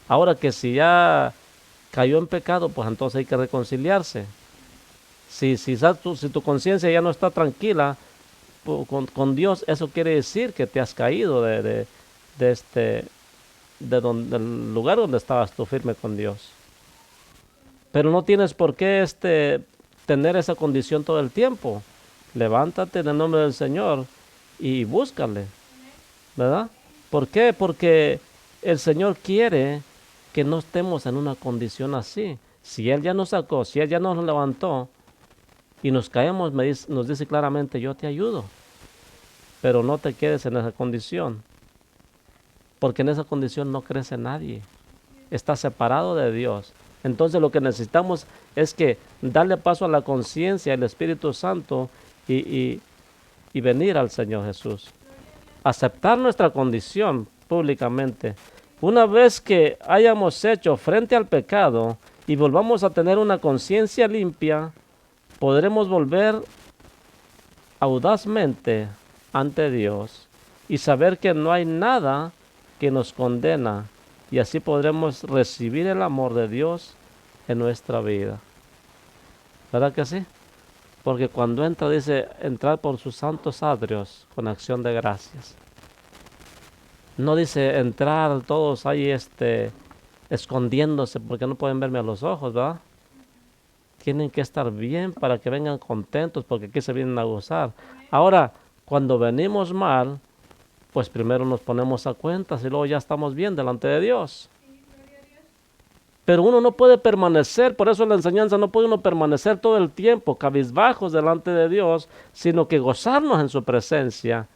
Ahora que si ya cayó en pecado, pues entonces hay que reconciliarse. Si tu conciencia ya no está tranquila con Dios, eso quiere decir que te has caído del lugar donde estabas tú firme con Dios. Pero no tienes por qué tener esa condición todo el tiempo. Levántate en el nombre del Señor y búscale, ¿verdad? ¿Por qué? Porque el Señor quiere que no estemos en una condición así. Si Él ya nos sacó, si Él ya nos levantó y nos caemos, nos dice claramente: yo te ayudo, pero no te quedes en esa condición, porque en esa condición no crece nadie. Estás separado de Dios. Entonces lo que necesitamos es que darle paso a la conciencia, al Espíritu Santo y venir al Señor Jesús. Aceptar nuestra condición públicamente. Una vez que hayamos hecho frente al pecado y volvamos a tener una conciencia limpia, podremos volver audazmente ante Dios y saber que no hay nada que nos condena, y así podremos recibir el amor de Dios en nuestra vida. ¿Verdad que sí? Porque cuando entra, dice: entrar por sus santos atrios con acción de gracias. No dice entrar todos ahí escondiéndose porque no pueden verme a los ojos, ¿verdad? tienen que estar bien para que vengan contentos, porque aquí se vienen a gozar. Ahora, cuando venimos mal, pues primero nos ponemos a cuentas y luego ya estamos bien delante de Dios. Pero uno no puede permanecer, por eso la enseñanza, no puede uno permanecer todo el tiempo cabizbajos delante de Dios, sino que gozarnos en su presencia,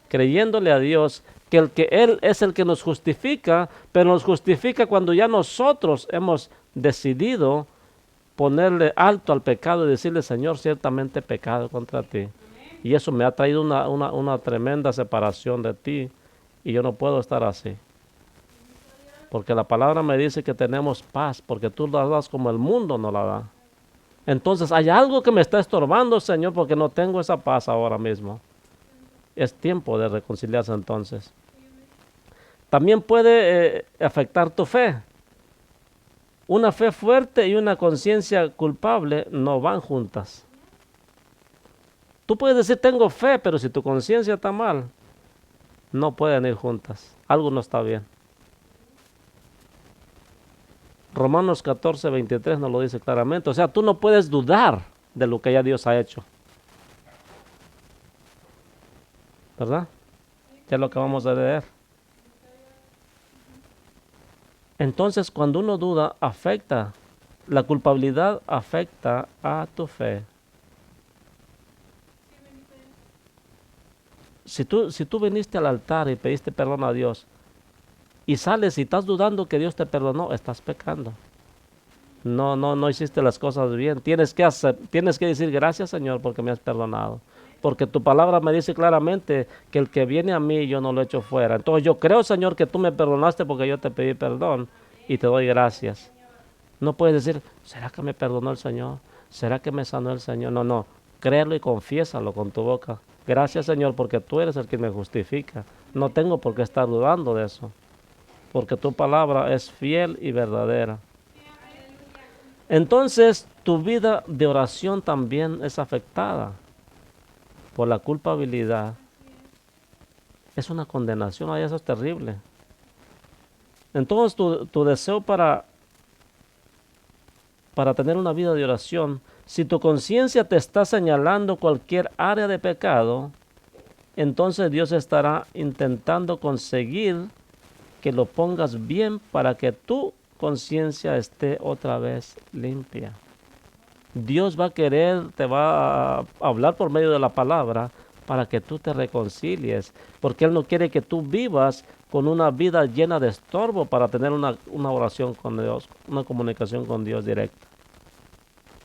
creyéndole a Dios que Él es el que nos justifica, pero nos justifica cuando ya nosotros hemos decidido ponerle alto al pecado y decirle, Señor, ciertamente he pecado contra ti. Y eso me ha traído una tremenda separación de ti, y yo no puedo estar así. Porque la palabra me dice que tenemos paz, porque tú la das como el mundo no la da. Entonces hay algo que me está estorbando, Señor, porque no tengo esa paz ahora mismo. Es tiempo de reconciliarse entonces. También puede afectar tu fe. Una fe fuerte y una conciencia culpable no van juntas. Tú puedes decir tengo fe, pero si tu conciencia está mal, no pueden ir juntas. Algo no está bien. Romanos 14:23 nos lo dice claramente. O sea, tú no puedes dudar de lo que ya Dios ha hecho. ¿Verdad? Ya lo acabamos de leer. Entonces, cuando uno duda, afecta. La culpabilidad afecta a tu fe. Si tú viniste al altar y pediste perdón a Dios, y sales y estás dudando que Dios te perdonó, estás pecando. No hiciste las cosas bien. Tienes que decir gracias, Señor, porque me has perdonado. Porque tu palabra me dice claramente que el que viene a mí yo no lo echo fuera. Entonces yo creo, Señor, que tú me perdonaste porque yo te pedí perdón y te doy gracias. No puedes decir, ¿será que me perdonó el Señor? ¿Será que me sanó el Señor? No. Créelo y confiésalo con tu boca. Gracias, Señor, porque tú eres el que me justifica. No tengo por qué estar dudando de eso, porque tu palabra es fiel y verdadera. Entonces, tu vida de oración también es afectada por la culpabilidad. Es una condenación, ay, eso es terrible. Entonces, tu deseo para tener una vida de oración, si tu conciencia te está señalando cualquier área de pecado, entonces Dios estará intentando conseguir que lo pongas bien para que tu conciencia esté otra vez limpia. Dios va a querer, te va a hablar por medio de la palabra para que tú te reconcilies, porque Él no quiere que tú vivas con una vida llena de estorbo para tener una oración con Dios, una comunicación con Dios directa.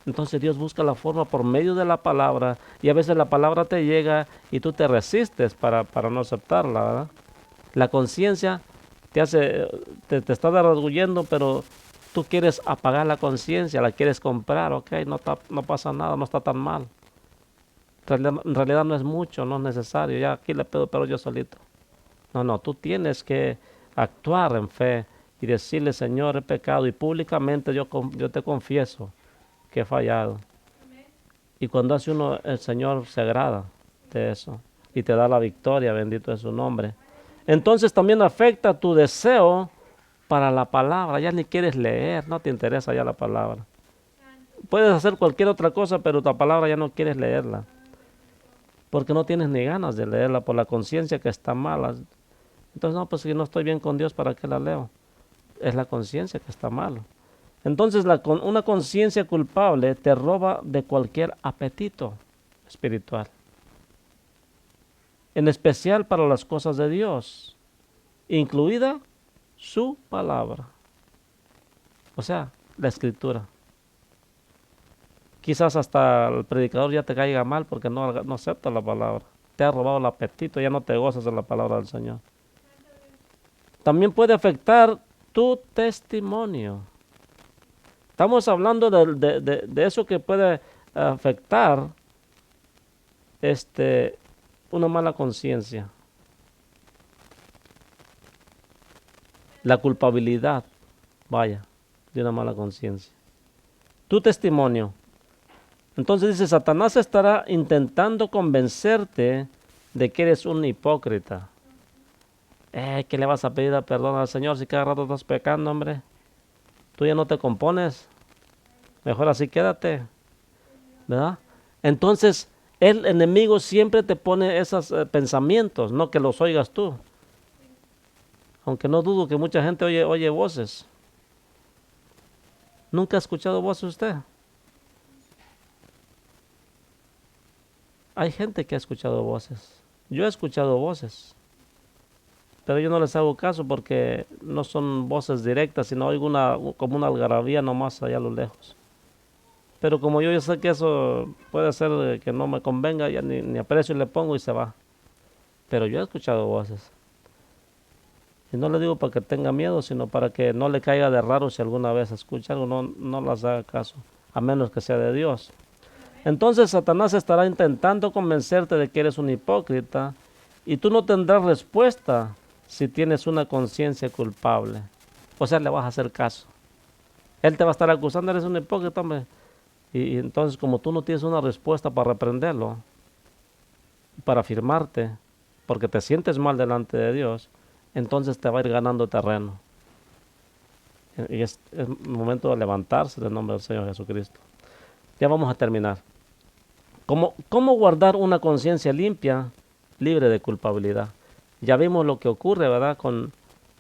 Entonces Dios busca la forma por medio de la palabra, y a veces la palabra te llega y tú te resistes para no aceptarla, ¿verdad? La conciencia te está rasguñando, pero tú quieres apagar la conciencia, la quieres comprar, ok, no pasa nada, no está tan mal. En realidad no es mucho, no es necesario, ya aquí le pido pero yo solito. No, tú tienes que actuar en fe y decirle, Señor, he pecado, y públicamente yo te confieso que he fallado. Y cuando hace uno, el Señor se agrada de eso y te da la victoria, bendito es su nombre. Entonces también afecta tu deseo para la palabra, ya ni quieres leer, no te interesa ya la palabra. Puedes hacer cualquier otra cosa, pero la palabra ya no quieres leerla, porque no tienes ni ganas de leerla por la conciencia que está mala. Entonces, no, pues si no estoy bien con Dios, ¿para qué la leo? Es la conciencia que está mala. Entonces, una conciencia culpable te roba de cualquier apetito espiritual, en especial para las cosas de Dios, incluida su palabra, o sea, la escritura. Quizás hasta el predicador ya te caiga mal porque no acepta la palabra. Te ha robado el apetito, ya no te gozas de la palabra del Señor. También puede afectar tu testimonio. Estamos hablando de eso que puede afectar una mala conciencia. La culpabilidad, de una mala conciencia. Tu testimonio. Entonces dice, Satanás estará intentando convencerte de que eres un hipócrita. ¿Qué le vas a pedir perdón al Señor si cada rato estás pecando, hombre? Tú ya no te compones. Mejor así quédate. ¿verdad? Entonces, el enemigo siempre te pone esos pensamientos, no que los oigas tú. Aunque no dudo que mucha gente oye voces. ¿Nunca ha escuchado voces usted? Hay gente que ha escuchado voces. Yo he escuchado voces. Pero yo no les hago caso porque no son voces directas, sino oigo como una algarabía nomás allá a lo lejos. Pero como yo ya sé que eso puede ser que no me convenga, ya ni aprecio y le pongo y se va. Pero yo he escuchado voces. Y no le digo para que tenga miedo, sino para que no le caiga de raro si alguna vez escucha algo, no las haga caso, a menos que sea de Dios. Entonces Satanás estará intentando convencerte de que eres un hipócrita y tú no tendrás respuesta si tienes una conciencia culpable. O sea, le vas a hacer caso. Él te va a estar acusando, eres un hipócrita, hombre. Y entonces como tú no tienes una respuesta para reprenderlo, para afirmarte, porque te sientes mal delante de Dios, entonces te va a ir ganando terreno. Y es momento de levantarse en el nombre del Señor Jesucristo. Ya vamos a terminar. ¿Cómo guardar una conciencia limpia, libre de culpabilidad? Ya vimos lo que ocurre, ¿verdad?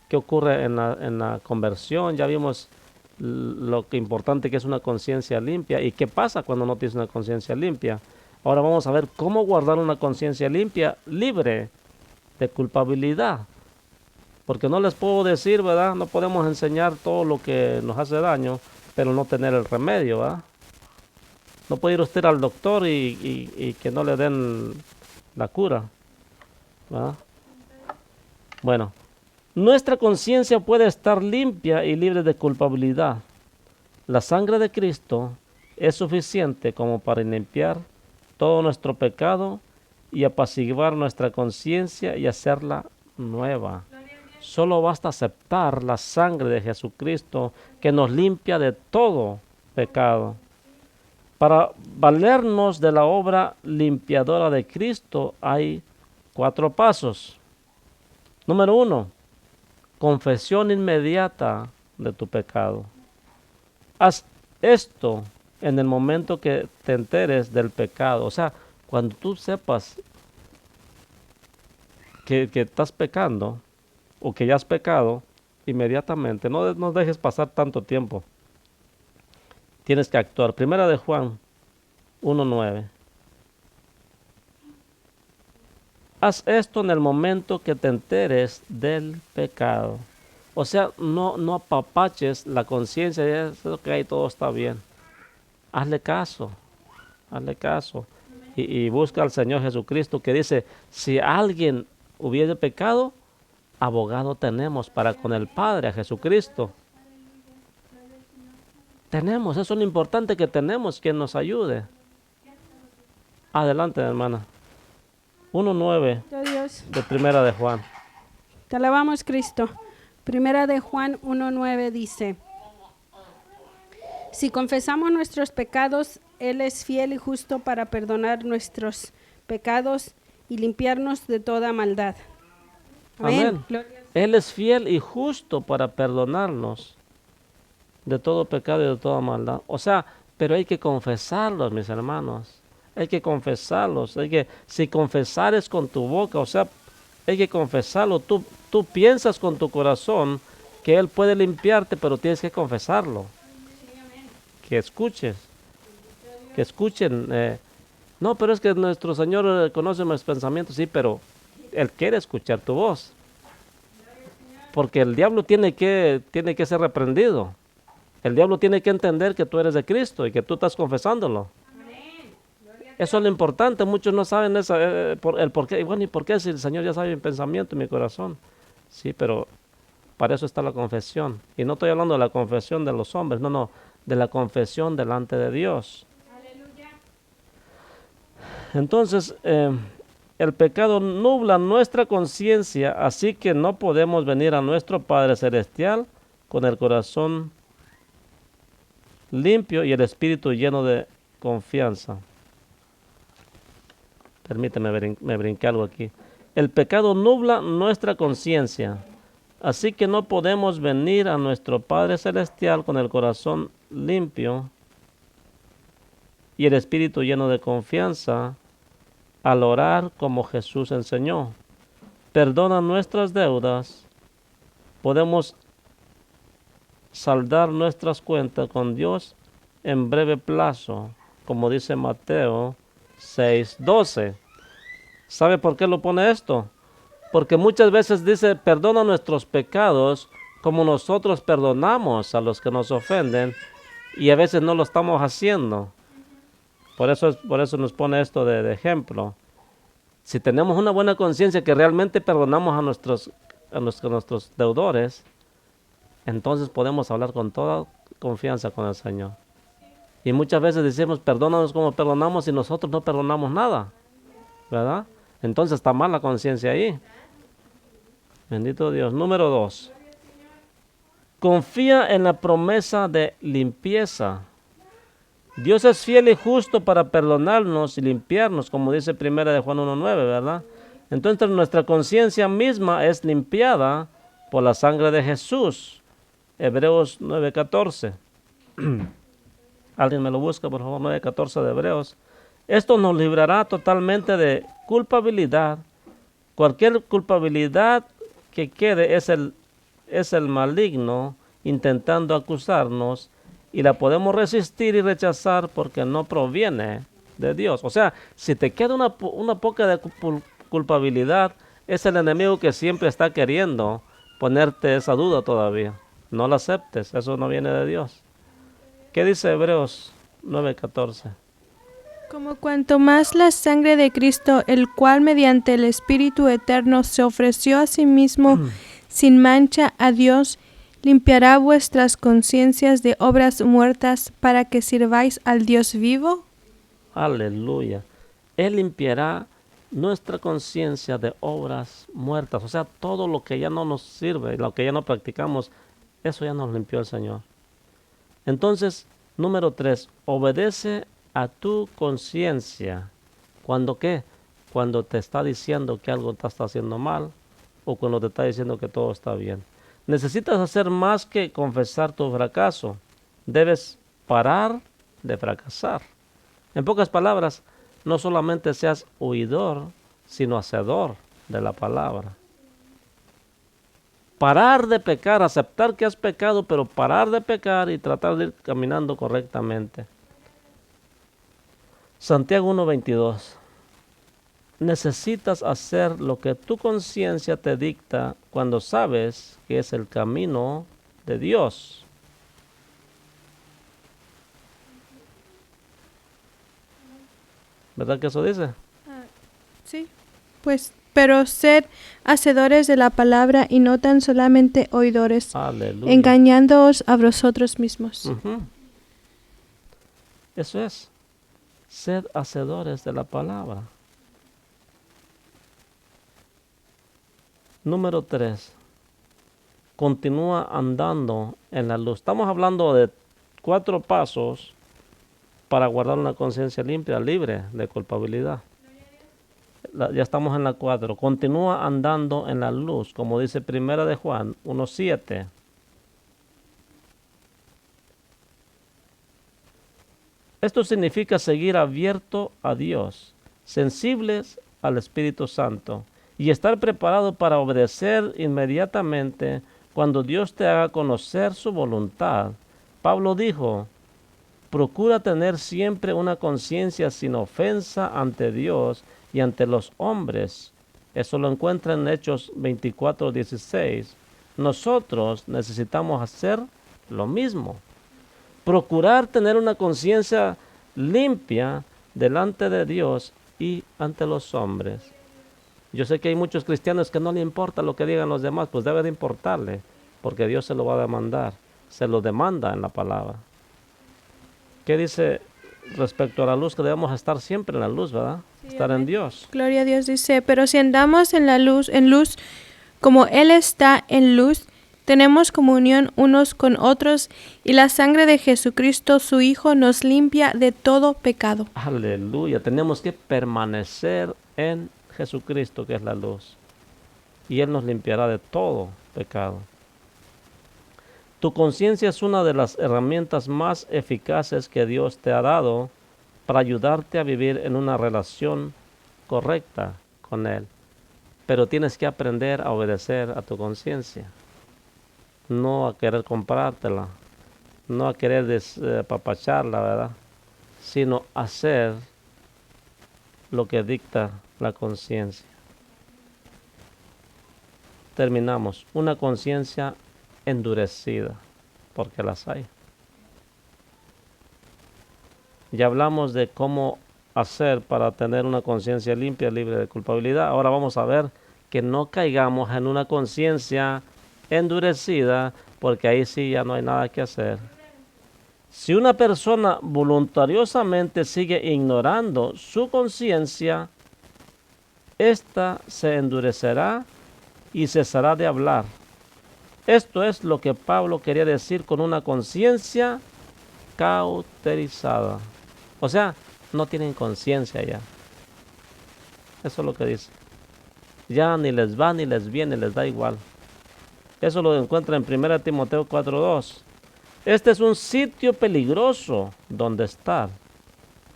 ¿Qué ocurre en la conversión? Ya vimos lo que importante que es una conciencia limpia y qué pasa cuando no tienes una conciencia limpia. Ahora vamos a ver cómo guardar una conciencia limpia, libre de culpabilidad. Porque no les puedo decir, ¿verdad? No podemos enseñar todo lo que nos hace daño, pero no tener el remedio, ¿verdad? No puede ir usted al doctor y que no le den la cura, ¿verdad? Bueno, nuestra conciencia puede estar limpia y libre de culpabilidad. La sangre de Cristo es suficiente como para limpiar todo nuestro pecado y apaciguar nuestra conciencia y hacerla nueva. Solo basta aceptar la sangre de Jesucristo que nos limpia de todo pecado. Para valernos de la obra limpiadora de Cristo hay 4 pasos. Número 1, confesión inmediata de tu pecado. Haz esto en el momento que te enteres del pecado. O sea, cuando tú sepas que estás pecando o que ya has pecado, inmediatamente, no dejes pasar tanto tiempo. Tienes que actuar. Primera de Juan 1:9. Haz esto en el momento que te enteres del pecado. O sea, no apapaches la conciencia de eso que ahí todo está bien. Hazle caso. Hazle caso. Y busca al Señor Jesucristo que dice, si alguien hubiese pecado, abogado tenemos para con el Padre, a Jesucristo. Tenemos, eso es lo importante que tenemos, quien nos ayude. Adelante, hermana. 1:9 de Primera de Juan. Te alabamos, Cristo. Primera de Juan 1:9 dice, si confesamos nuestros pecados, Él es fiel y justo para perdonar nuestros pecados y limpiarnos de toda maldad. Amén. Él es fiel y justo para perdonarnos de todo pecado y de toda maldad. O sea, pero hay que confesarlos, mis hermanos. Hay que confesarlos. Si confesares con tu boca, o sea, hay que confesarlo. Tú piensas con tu corazón que Él puede limpiarte, pero tienes que confesarlo. Que escuchen. No, pero es que nuestro Señor conoce nuestros pensamientos, sí, pero Él quiere escuchar tu voz. Porque el diablo tiene que ser reprendido. El diablo tiene que entender que tú eres de Cristo y que tú estás confesándolo. Eso es lo importante. Muchos no saben el por qué. Y bueno, ¿y por qué si el Señor ya sabe mi pensamiento y mi corazón? Sí, pero para eso está la confesión. Y no estoy hablando de la confesión de los hombres, no, de la confesión delante de Dios. Aleluya. Entonces, el pecado nubla nuestra conciencia, así que no podemos venir a nuestro Padre Celestial con el corazón limpio y el espíritu lleno de confianza. Permíteme, me brinqué algo aquí. El pecado nubla nuestra conciencia, así que no podemos venir a nuestro Padre Celestial con el corazón limpio y el espíritu lleno de confianza al orar como Jesús enseñó. Perdona nuestras deudas. Podemos saldar nuestras cuentas con Dios en breve plazo, como dice Mateo 6:12. ¿Sabe por qué lo pone esto? Porque muchas veces dice, perdona nuestros pecados como nosotros perdonamos a los que nos ofenden, y a veces no lo estamos haciendo. Por eso nos pone esto de ejemplo. Si tenemos una buena conciencia que realmente perdonamos a nuestros deudores, entonces podemos hablar con toda confianza con el Señor. Y muchas veces decimos, perdónanos como perdonamos, y nosotros no perdonamos nada, ¿verdad? Entonces está mal la conciencia ahí. Bendito Dios. Número 2. Confía en la promesa de limpieza. Dios es fiel y justo para perdonarnos y limpiarnos, como dice 1 de Juan 1:9, ¿verdad? Entonces nuestra conciencia misma es limpiada por la sangre de Jesús. Hebreos 9:14. Alguien me lo busca, por favor, 9:14 de Hebreos. Esto nos librará totalmente de culpabilidad. Cualquier culpabilidad que quede es el maligno intentando acusarnos, y la podemos resistir y rechazar porque no proviene de Dios. O sea, si te queda una poca de culpabilidad, es el enemigo que siempre está queriendo ponerte esa duda todavía. No la aceptes, eso no viene de Dios. ¿Qué dice Hebreos 9:14? Como cuanto más la sangre de Cristo, el cual mediante el Espíritu Eterno se ofreció a sí mismo sin mancha a Dios, limpiará vuestras conciencias de obras muertas para que sirváis al Dios vivo. Aleluya. Él limpiará nuestra conciencia de obras muertas. O sea, todo lo que ya no nos sirve, lo que ya no practicamos, eso ya nos limpió el Señor. Entonces, número 3, obedece a tu conciencia. ¿Cuándo qué? Cuando te está diciendo que algo te está haciendo mal, o cuando te está diciendo que todo está bien. Necesitas hacer más que confesar tu fracaso. Debes parar de fracasar. En pocas palabras, no solamente seas oidor, sino hacedor de la palabra. Parar de pecar, aceptar que has pecado, pero parar de pecar y tratar de ir caminando correctamente. Santiago 1:22. Necesitas hacer lo que tu conciencia te dicta cuando sabes que es el camino de Dios. ¿Verdad que eso dice? Sí, pues, pero sed hacedores de la palabra y no tan solamente oidores, Aleluya. engañándoos a vosotros mismos. Eso es. Sed hacedores de la palabra. Número 3. Continúa andando en la luz. Estamos hablando de 4 pasos para guardar una conciencia limpia, libre de culpabilidad. Ya estamos en la 4. Continúa andando en la luz, como dice 1 de Juan 1:7. Esto significa seguir abierto a Dios, sensibles al Espíritu Santo, y estar preparado para obedecer inmediatamente cuando Dios te haga conocer su voluntad. Pablo dijo, procura tener siempre una conciencia sin ofensa ante Dios y ante los hombres. Eso lo encuentra en Hechos 24:16. Nosotros necesitamos hacer lo mismo. Procurar tener una conciencia limpia delante de Dios y ante los hombres. Yo sé que hay muchos cristianos que no le importa lo que digan los demás, pues debe de importarle, porque Dios se lo va a demandar, se lo demanda en la palabra. ¿Qué dice respecto a la luz? Que debemos estar siempre en la luz, ¿verdad? Sí, estar en Dios. Gloria a Dios dice, pero si andamos en la luz, como Él está en luz, tenemos comunión unos con otros, y la sangre de Jesucristo, su Hijo, nos limpia de todo pecado. Aleluya. Tenemos que permanecer en Jesucristo, que es la luz, y Él nos limpiará de todo pecado. Tu conciencia es una de las herramientas más eficaces que Dios te ha dado para ayudarte a vivir en una relación correcta con Él. Pero tienes que aprender a obedecer a tu conciencia, no a querer comprártela, no a querer apapacharla, ¿verdad? Sino hacer lo que dicta la conciencia. Terminamos. Una conciencia endurecida, porque las hay. Ya hablamos de cómo hacer para tener una conciencia limpia, libre de culpabilidad. Ahora vamos a ver que no caigamos en una conciencia endurecida, porque ahí sí ya no hay nada que hacer. Si una persona voluntariosamente sigue ignorando su conciencia, ésta se endurecerá y cesará de hablar. Esto es lo que Pablo quería decir con una conciencia cauterizada. O sea, no tienen conciencia ya. Eso es lo que dice. Ya ni les va, ni les viene, les da igual. Eso lo encuentra en 1 Timoteo 4:2. Este es un sitio peligroso donde estar,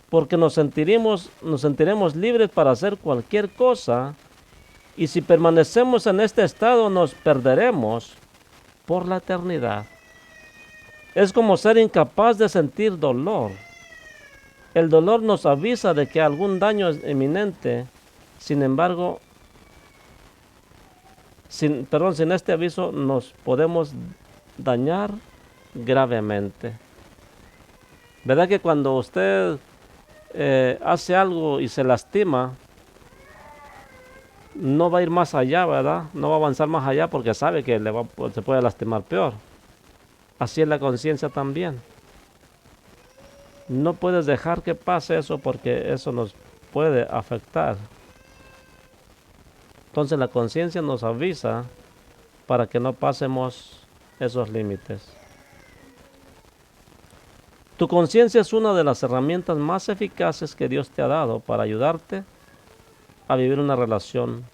porque nos sentiremos libres para hacer cualquier cosa, y si permanecemos en este estado nos perderemos por la eternidad. Es como ser incapaz de sentir dolor. El dolor nos avisa de que algún daño es inminente. Sin embargo, sin este aviso nos podemos dañar gravemente. ¿Verdad que cuando usted hace algo y se lastima, no va a ir más allá, ¿verdad? No va a avanzar más allá porque sabe que se puede lastimar peor? Así es la conciencia también. No puedes dejar que pase eso porque eso nos puede afectar. Entonces la conciencia nos avisa para que no pasemos esos límites. Tu conciencia es una de las herramientas más eficaces que Dios te ha dado para ayudarte a vivir una relación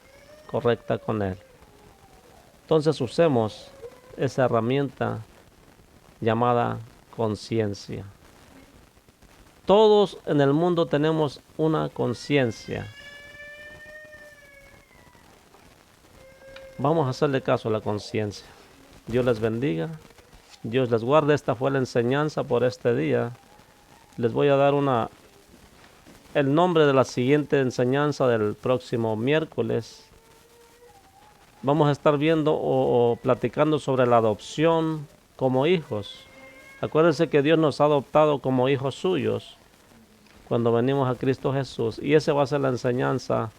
correcta con Él. Entonces usemos esa herramienta llamada conciencia. Todos en el mundo tenemos una conciencia. Vamos a hacerle caso a la conciencia. Dios les bendiga. Dios les guarde. Esta fue la enseñanza por este día. Les voy a dar el nombre de la siguiente enseñanza del próximo miércoles. Vamos a estar viendo o platicando sobre la adopción como hijos. Acuérdense que Dios nos ha adoptado como hijos suyos cuando venimos a Cristo Jesús. Y esa va a ser la enseñanza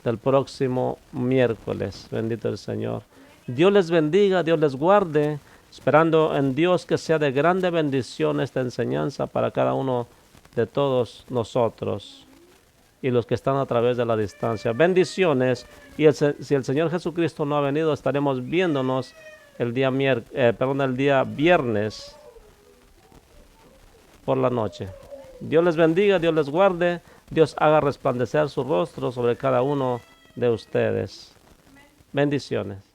del próximo miércoles. Bendito el Señor. Dios les bendiga, Dios les guarde. Esperando en Dios que sea de grande bendición esta enseñanza para cada uno de todos nosotros y los que están a través de la distancia. Bendiciones. Y si el Señor Jesucristo no ha venido, estaremos viéndonos el día viernes por la noche. Dios les bendiga, Dios les guarde, Dios haga resplandecer su rostro sobre cada uno de ustedes. Bendiciones.